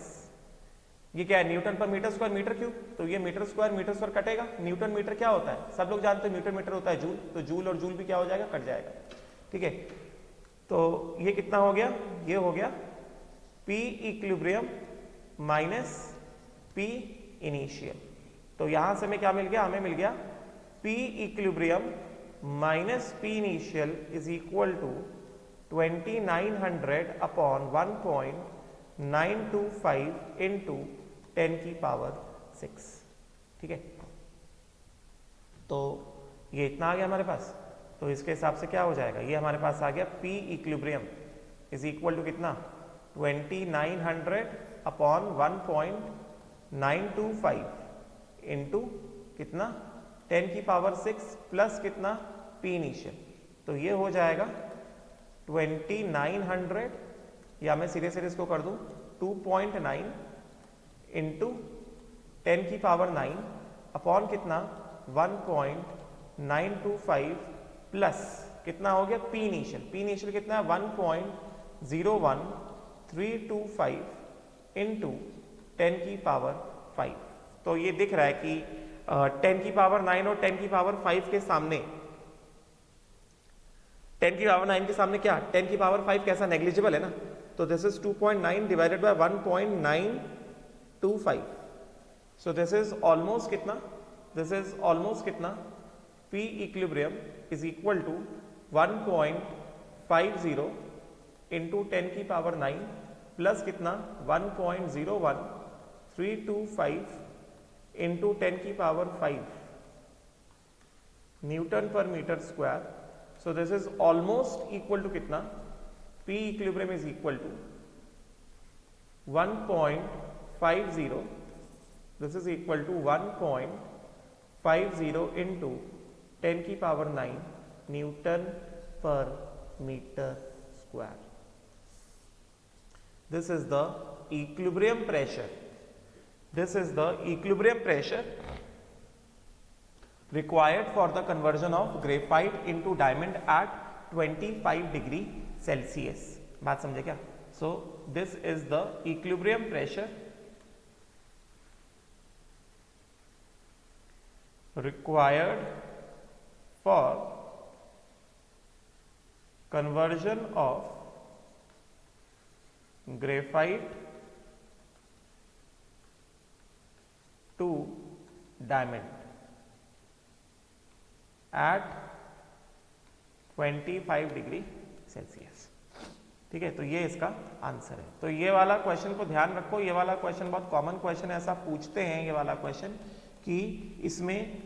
ये क्या है, न्यूटन पर मीटर स्क्वायर मीटर क्यूब, तो ये मीटर स्क्वायर कटेगा, न्यूटन मीटर क्या होता है, सब लोग जानते हैं न्यूटन मीटर होता है जूल, तो जूल और जूल भी क्या हो जाएगा, कट जाएगा, ठीक है? तो ये कितना हो गया, ये हो गया P equilibrium minus P initial. तो यहां से हमें क्या मिल गया, हमें मिल गया P equilibrium minus P initial is equal to 2900 upon 1.925 into 10 की पावर 6, ठीक है? तो ये इतना आ गया हमारे पास, तो इसके हिसाब से क्या हो जाएगा, ये हमारे पास आ गया P equilibrium is equal to कितना, 2900 अपॉन 1.925 इंटू कितना, 10 की पावर 6 प्लस कितना, पी इनिशियल, तो ये हो जाएगा 2900, या मैं सीधे इसको कर दूं 2.9 इंटू 10 की पावर 9 अपॉन कितना, 1.925 प्लस कितना हो गया, पी इनिशियल कितना है, 1.01325 इंटू 10 की पावर 5। तो ये दिख रहा है कि 10 की पावर 9 और 10 की पावर 5 के सामने, 10 की पावर 9 के सामने क्या, 10 की पावर 5 कैसा, नेग्लिजिबल है ना, तो this is 2.9 divided by 1.925, so this is almost कितना, दिस इज ऑलमोस्ट कितना, P equilibrium is equal to 1.50 into 10 की पावर 9 प्लस कितना, 1.01325 इंटू 10 की पावर 5, न्यूटन पर metre square. So this is almost equal to कितना, P equilibrium is equal to 1.50. This is equal to 1.50 into 10 की power 9 newton पर metre square. This is the equilibrium pressure. This is the equilibrium pressure required for the conversion of graphite into diamond at 25 degree Celsius. बात समझे क्या? So this is the equilibrium pressure required for conversion of graphite to diamond at 25 degree Celsius. ठीक है, तो ये इसका answer है. तो ये वाला क्वेश्चन को ध्यान रखो, ये वाला क्वेश्चन बहुत कॉमन क्वेश्चन है. ऐसा पूछते हैं ये वाला क्वेश्चन कि इसमें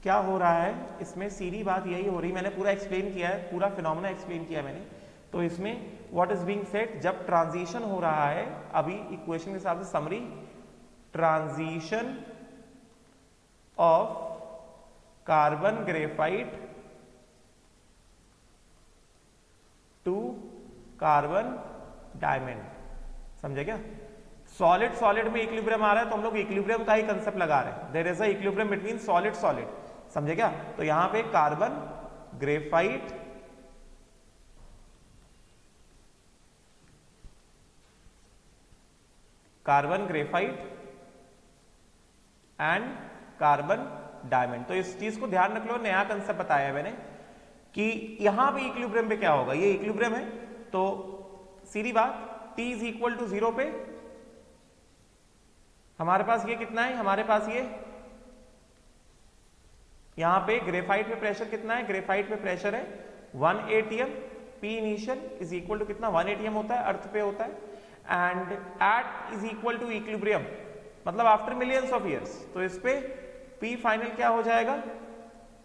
क्या हो रहा है. इसमें सीधी बात यही हो रही, मैंने पूरा एक्सप्लेन किया है, पूरा फिनोमेना एक्सप्लेन किया है मैंने. तो इसमें व्हाट इज बीइंग सेड, जब ट्रांजिशन हो रहा है, अभी इक्वेशन के हिसाब से summary, transition of carbon graphite to carbon diamond. समझे क्या? सॉलिड सॉलिड में इक्विलिब्रियम आ रहा है तो हम लोग इक्विलिब्रियम का ही कंसेप्ट लगा रहे हैं. There is a equilibrium between solid solid. समझे क्या? तो यहां पे carbon graphite and carbon diamond. तो इस चीज को ध्यान रख लो, नया कंसेप्ट बताया है मैंने कि यहां पे इक्विलिब्रियम पे क्या होगा. ये इक्विलिब्रियम है तो सीधी बात, T इज इक्वल टू 0 पे हमारे पास ये कितना है, हमारे पास ये यहां पे ग्रेफाइट पे प्रेशर कितना है, ग्रेफाइट पे प्रेशर है 1 atm. P initial is equal to कितना, 1 atm होता है, अर्थ पे होता है. And at is equal to equilibrium, मतलब आफ्टर मिलियंस ऑफ ईयर्स. तो इस पे P फाइनल क्या हो जाएगा,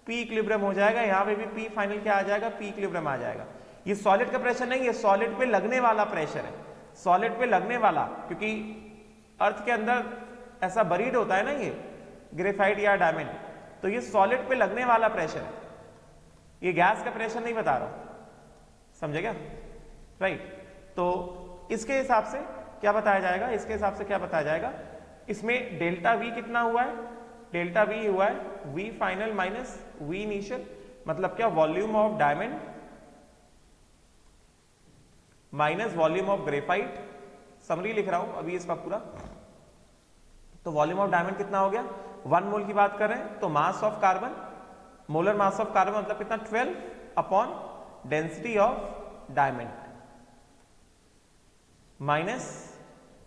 P इक्विलिब्रियम हो जाएगा. यहां पे भी P फाइनल क्या आ जाएगा, P इक्विलिब्रियम आ जाएगा. ये सॉलिड का प्रेशर नहीं है, सॉलिड पे लगने वाला प्रेशर है, सॉलिड पे लगने वाला, क्योंकि अर्थ के अंदर ऐसा बरीड होता है ना ये ग्रेफाइट या डायमंड. तो ये सॉलिड पे लगने वाला प्रेशर है, ये गैस का प्रेशर नहीं बता रहा हूं. समझे क्या? राइट. तो इसके हिसाब से क्या बताया जाएगा, इसके हिसाब से क्या बताया जाएगा, इसमें डेल्टा V कितना हुआ है, डेल्टा V हुआ है V final minus V initial. मतलब क्या, volume of diamond minus volume of graphite. Summary लिख रहा हूं अभी इसका पूरा. तो वॉल्यूम ऑफ डायमंड कितना हो गया, 1 मोल की बात कर रहे हैं तो mass of carbon, molar mass of carbon मतलब कितना, 12 upon density of diamond minus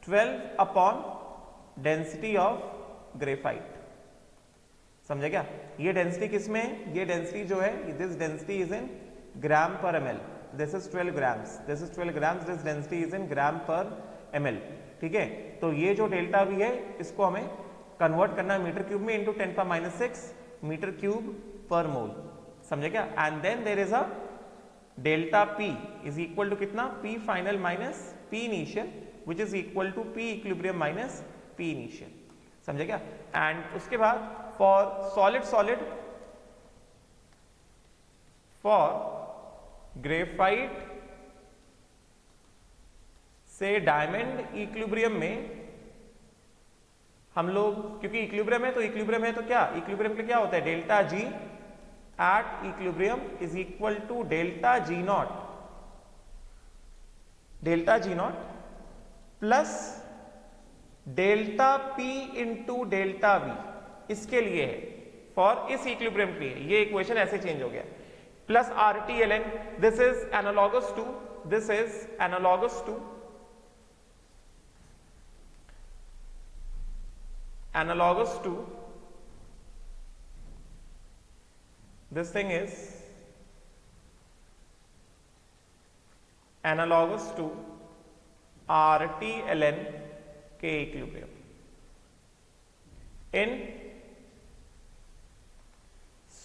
12 upon density of graphite. समझे क्या? ये डेंसिटी किसमें है, ये डेंसिटी जो है, this density is in gram per ml. This is 12 grams, this is 12 grams, this density is in gram per ml. ठीक है, तो ये जो डेल्टा V है इसको हमें कन्वर्ट करना है मीटर क्यूब में, इंटू 10⁻⁶ मीटर क्यूब पर मोल. समझे क्या? And then there is a delta P is equal to कितना, P final minus P initial, which is equal to P equilibrium minus P initial. समझे क्या? And उसके बाद for solid solid, for graphite से diamond equilibrium में हम लोग, क्योंकि इक्विलिब्रियम है तो इक्विलिब्रियम है तो क्या, इक्विलिब्रियम के क्या होता है, delta G at equilibrium is equal to delta G not, delta G not plus delta P into delta V. इसके लिए है, फॉर इस इक्विलिब्रियम के लिए ये इक्वेशन ऐसे चेंज हो गया, plus RT/ln. This is analogous to, this is analogous to, analogous to, this thing is analogous to RT/ln K equilibrium in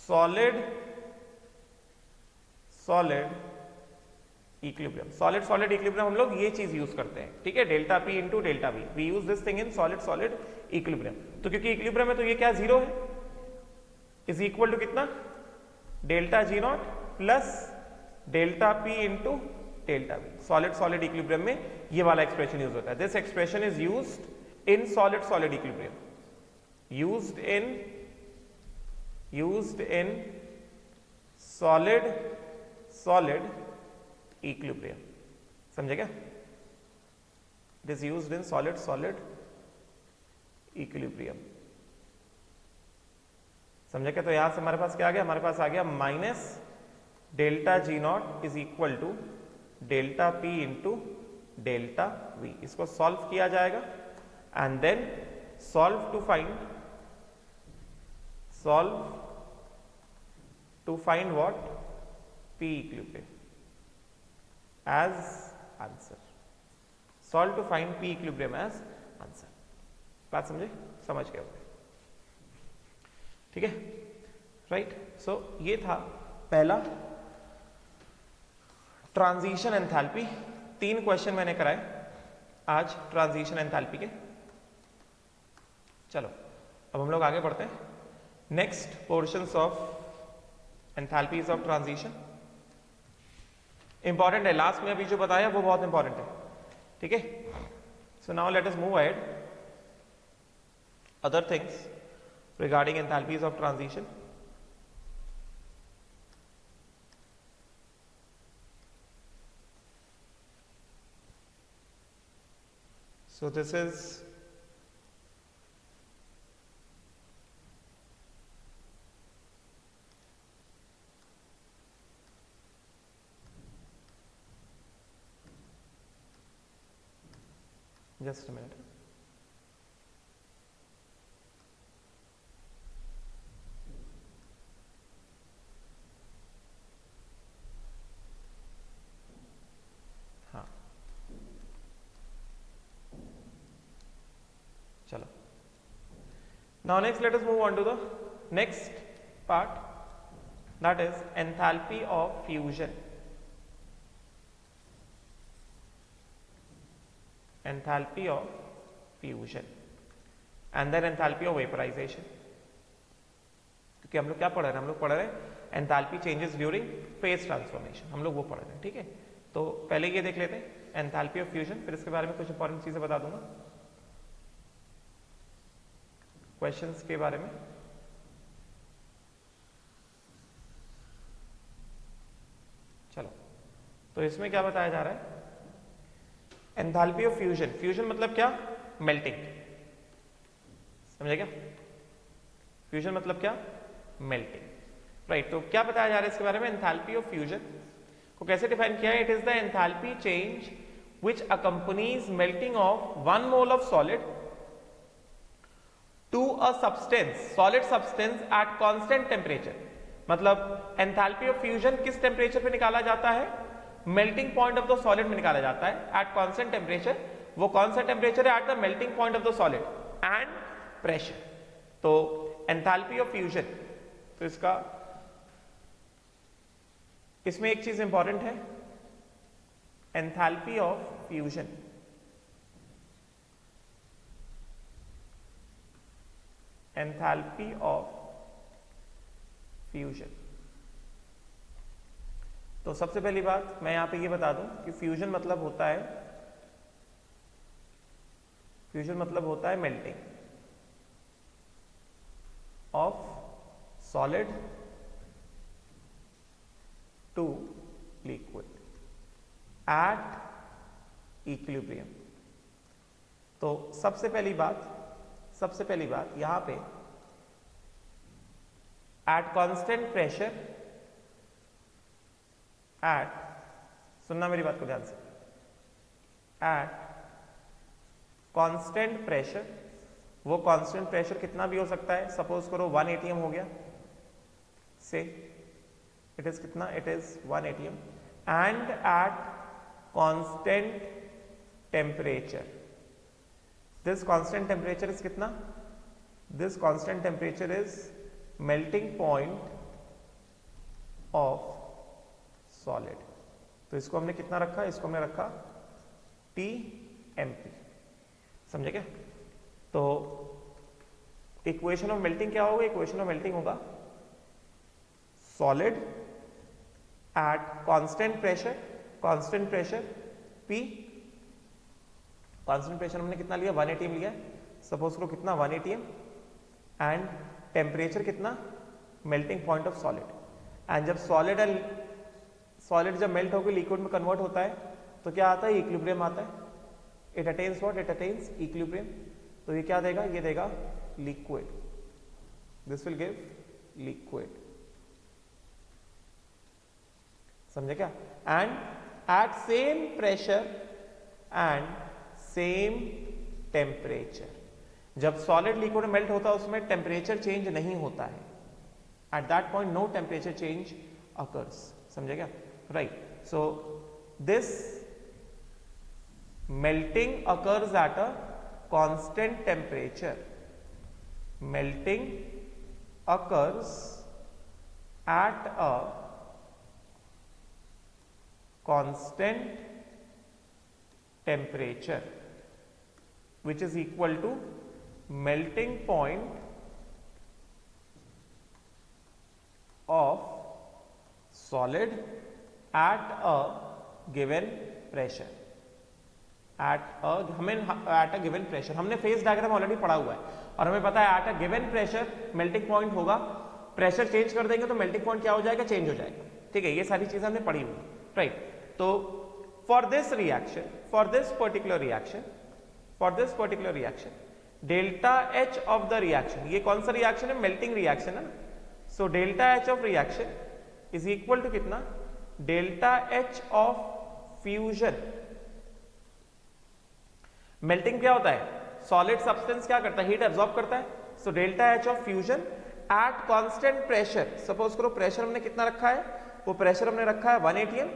solid equilibrium. Solid solid equilibrium हम लोग ये चीज यूज करते हैं, ठीक है, delta P into delta V, we use this thing in solid solid equilibrium. तो क्योंकि इक्विलिब्रियम है तो ये क्या जीरो है, इज इक्वल टू कितना, delta G not plus delta P into delta V. Solid solid equilibrium में ये वाला एक्सप्रेशन यूज होता है। This expression is used in solid solid equilibrium, used in solid solid equilibrium. समझे क्या, it is used in solid solid equilibrium. समझे क्या, तो यहां से हमारे पास क्या आ गया, हमारे पास आ गया minus delta G not is equal to delta P into delta V. इसको सॉल्व किया जाएगा and then solve to find what, P equilibrium as answer. Solve to find P equilibrium as answer. बात समझे, समझ गए होंगे, ठीक है, राइट। सो ये था पहला ट्रांजिशन एंथैल्पी। 3 क्वेश्चन मैंने कराए आज ट्रांजिशन एंथैल्पी के। चलो अब हम लोग आगे बढ़ते हैं, next portions of enthalpies of transition. Important है, लास्ट में अभी जो बताया वो बहुत इंपॉर्टेंट है, ठीक है। So now let us move ahead other things regarding enthalpies of transition. So this is just a minute. चलो, now next let us move on to the next part, that is enthalpy of fusion. Enthalpy of fusion and then enthalpy of vaporization. क्योंकि हम लोग क्या पढ़ रहे हैं, हम लोग पढ़ रहे हैं enthalpy changes during phase transformation, हम लोग वो पढ़ रहे हैं, ठीक है। तो पहले ये देख लेते हैं एंथैल्पी ऑफ फ्यूजन, फिर इसके बारे में कुछ इंपॉर्टेंट चीजें बता दूंगा क्वेश्चंस के बारे में। चलो, तो इसमें क्या बताया जा रहा है, एंथैल्पी ऑफ फ्यूजन। फ्यूजन मतलब क्या, मेल्टिंग। समझे क्या, फ्यूजन मतलब क्या, मेल्टिंग, राइट। तो क्या बताया जा रहा है इसके बारे में, एंथैल्पी ऑफ फ्यूजन को कैसे डिफाइन किया है, it is the enthalpy change which accompanies melting of 1 mole of solid to a substance, solid substance at constant temperature. मतलब एंथैल्पी ऑफ फ्यूजन किस टेम्परेचर पे निकाला जाता है, melting point of the solid में निकाला जाता है एट कांस्टेंट टेम्परेचर। वो कौन सा टेम्परेचर है, at the melting point of the solid and pressure. तो एंथैल्पी ऑफ फ्यूजन, तो इसमें एक चीज इंपॉर्टेंट है, enthalpy of fusion, enthalpy of fusion. तो सबसे पहली बात मैं यहां पे ये बता दूं कि फ्यूजन मतलब होता है melting of solid to liquid at equilibrium. तो सबसे पहली बात यहां पे एट कांस्टेंट प्रेशर, एट, सुनना मेरी बात को ध्यान से, एट कांस्टेंट प्रेशर, वो कांस्टेंट प्रेशर कितना भी हो सकता है, सपोज करो 1 atm हो गया, से इट इज कितना, it is 1 atm and at constant temperature. This constant temperature is कितना, this constant temperature is melting point of solid. तो इसको हमने कितना रखा, इसको हमने रखा TMP, समझे क्या? तो इक्वेशन ऑफ मेल्टिंग क्या होगा? इक्वेशन ऑफ मेल्टिंग होगा solid at constant pressure P, constant pressure हमने कितना लिया 1 atm लिया, सपोज करो कितना 1 atm, एंड टेम्परेचर कितना, melting point of solid. And जब सॉलिड जब मेल्ट होकर लिक्विड में कन्वर्ट होता है तो क्या आता है, इक्विलिब्रियम आता है। It attains what, it attains equilibrium. तो ये क्या देगा, ये देगा liquid, this will give liquid, समझे क्या? And at same pressure and same temperature, जब सॉलिड लिक्विड मेल्ट होता है उसमें टेम्परेचर चेंज नहीं होता है, at that point no temperature change occurs, समझे क्या? Right, so this melting occurs at a constant temperature, melting occurs at a constant temperature which is equal to melting point of solid at a given pressure, eight a given pressure. हमने phase diagram already पढ़ा हुआ है और हमें पता है eight a given pressure melting point होगा, pressure change कर देंगे तो मेल्टिंग पॉइंट क्या हो जाएगा, चेंज हो जाएगा, ठीक है? ये सारी चीजें हमने पढ़ी हुई, राइट? तो for this reaction, for this particular reaction delta H of the reaction, ये कौन सा रिएक्शन है, मेल्टिंग रिएक्शन है ना, so delta H of reaction is equal to कितना, delta H of fusion. Melting क्या होता है, सॉलिड सब्सटेंस क्या करता है, हीट एब्जॉर्ब करता है, सो delta H of fusion at constant pressure, suppose करो प्रेशर हमने कितना रखा है, वो प्रेशर हमने रखा है 1 atm,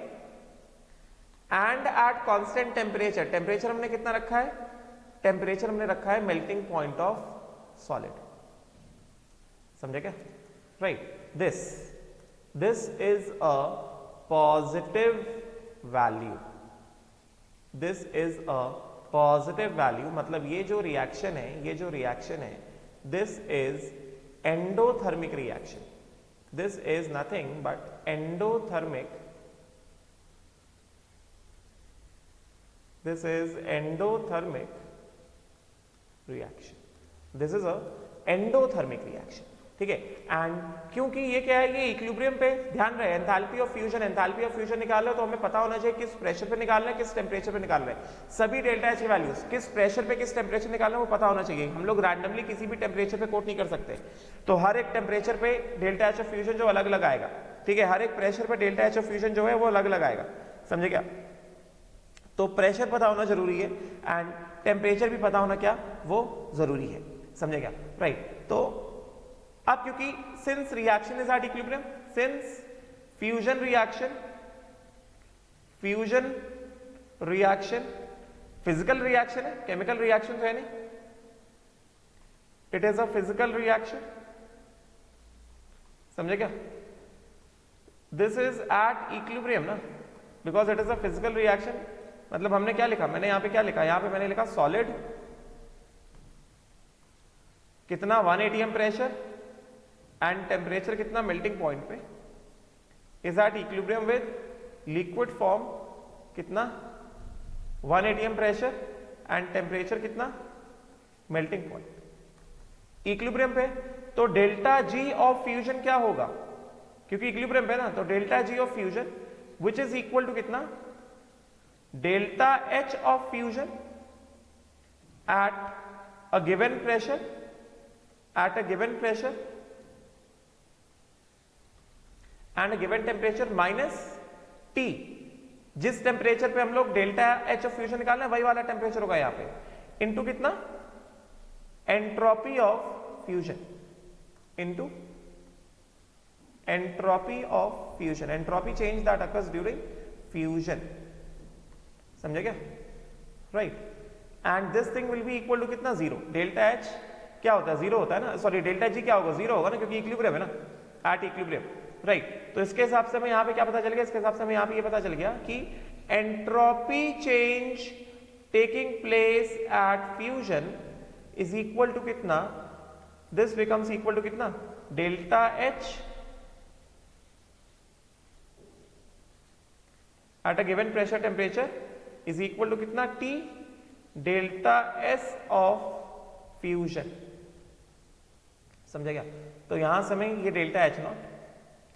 and at constant temperature, temperature हमने कितना रखा है, टेम्परेचर हमने रखा है मेल्टिंग पॉइंट ऑफ सॉलिड, समझे क्या? Right, this is a positive value, this is a positive value, मतलब ये जो रिएक्शन है, this is endothermic reaction, this is nothing but endothermic, this is endothermic reaction, this is a endothermic reaction, ठीक है? And क्योंकि ये क्या है, ये इक्विलिब्रियम पे ध्यान रहे, एंथैल्पी ऑफ फ्यूजन निकाल रहे हो तो हमें पता होना चाहिए किस प्रेशर पे निकालना है, किस टेम्परेचर पे निकाल रहे हैं, सभी डेल्टा एच की वैल्यूज किस प्रेशर पे किस टेम्परेचर निकालना है वो पता होना चाहिए। हम लोग रैंडमली किसी भी टेम्परेचर पे कोट नहीं कर सकते, तो हर एक टेम्परेचर पे डेल्टा एच ऑफ फ्यूजन जो अलग अलग आएगा, ठीक है? हर एक प्रेशर पे डेल्टा एच ऑफ फ्यूजन जो है वो अलग अलग आएगा, समझे क्या? तो प्रेशर पता होना जरूरी है एंड टेम्परेचर भी पता होना क्या वो जरूरी है, समझे क्या? राइट, तो अब क्योंकि since reaction is at equilibrium, since fusion reaction physical reaction है, केमिकल रिएक्शन तो है नहीं, it is a physical reaction, समझे क्या? दिस इज एट इक्विलिब्रियम ना, because it is a physical reaction, मतलब हमने क्या लिखा, मैंने यहां पे क्या लिखा, यहां पे मैंने लिखा सॉलिड कितना 1 atm प्रेशर एंड टेम्परेचर कितना मेल्टिंग पॉइंट पे, is at equilibrium with liquid form कितना 1 atm प्रेशर एंड टेम्परेचर कितना मेल्टिंग पॉइंट, इक्विलिब्रियम पे। तो डेल्टा जी ऑफ फ्यूजन क्या होगा, क्योंकि इक्विलिब्रियम पे ना, तो delta G of fusion which is equal to कितना, delta H of fusion at a given pressure, and given temperature minus T, जिस टेम्परेचर पे हम लोग डेल्टा एच ऑफ फ्यूजन निकालना है वही वाला टेम्परेचर होगा यहां पे, इनटू कितना, entropy of fusion, into entropy of fusion, entropy change that occurs during fusion, समझे क्या? Right, and this thing will be equal to कितना, 0, डेल्टा एच क्या होता है, 0 होता है ना, सॉरी डेल्टा जी क्या होगा, 0 होगा ना, क्योंकि इक्विलिब्रियम है ना, एट इक्विलिब्रियम, राइट? तो इसके हिसाब से हमें यहाँ पे क्या पता चल गया, इसके हिसाब से हमें यहाँ पे ये पता चल गया कि entropy change taking place at fusion is equal to कितना, दिस बिकम्स इक्वल टू कितना, delta H at a given pressure temperature is equal to कितना, T delta S of fusion. समझा गया? तो यहां से हमें ये डेल्टा एच नॉट,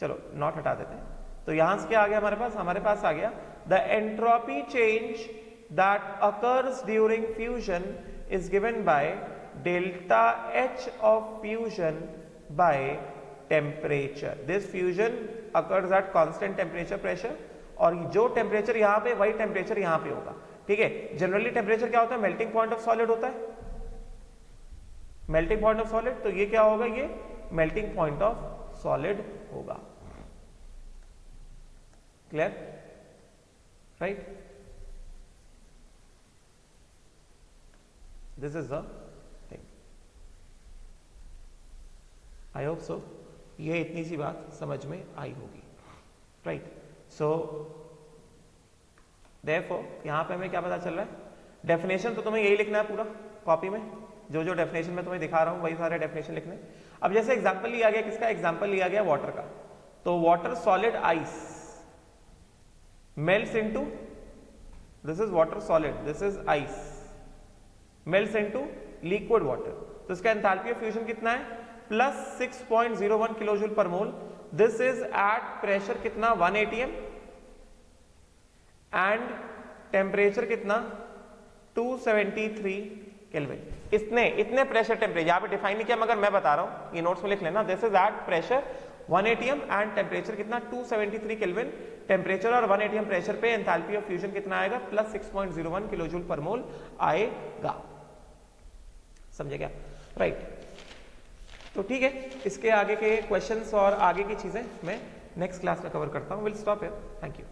चलो नॉट हटा देते हैं, तो यहां से क्या आ गया हमारे पास आ गया the entropy change that occurs during fusion is given by delta H of fusion by temperature. This fusion occurs at constant temperature pressure, और जो टेम्परेचर यहां पे वही टेम्परेचर यहां पे होगा। ठीक है, जनरली टेम्परेचर क्या होता है, मेल्टिंग पॉइंट ऑफ सॉलिड होता है, मेल्टिंग पॉइंट ऑफ सॉलिड, तो ये क्या होगा, ये मेल्टिंग पॉइंट ऑफ सॉलिड होगा। Clear? Right, this is the thing. I hope so ये इतनी सी बात समझ में आई होगी। राइट, सो देयरफॉर यहां पे हमें क्या पता चल रहा है, डेफिनेशन तो तुम्हें यही लिखना है पूरा कॉपी में, जो जो डेफिनेशन मैं तुम्हें दिखा रहा हूं वही सारे डेफिनेशन लिखने। अब जैसे एग्जांपल लिया गया, किसका एग्जांपल लिया गया, वाटर का, तो water solid ice melts into, this is water solid, this is ice, melts into liquid water, तो इसका एंथैल्पी ऑफ फ्यूजन कितना है, plus 6.01 kilojoule per mole. This is at pressure कितना, 1 atm, एंड टेम्परेचर कितना, 273 kelvin. इतने pressure temperature यहां पे define नहीं किया, मगर मैं बता रहा हूं, ये नोट्स में लिख लेना। This is at pressure 1 atm and temperature कितना, 273 केल्विन। टेम्परेचर और 1 atm प्रेशर पे एंथैल्पी ऑफ फ्यूजन कितना आएगा, प्लस 6.01 किलोजूल पर मोल आएगा। समझे क्या? राइट, तो ठीक है, इसके आगे के क्वेश्चंस और आगे की चीजें मैं नेक्स्ट क्लास में कवर करता हूं। Will stop here, thank you.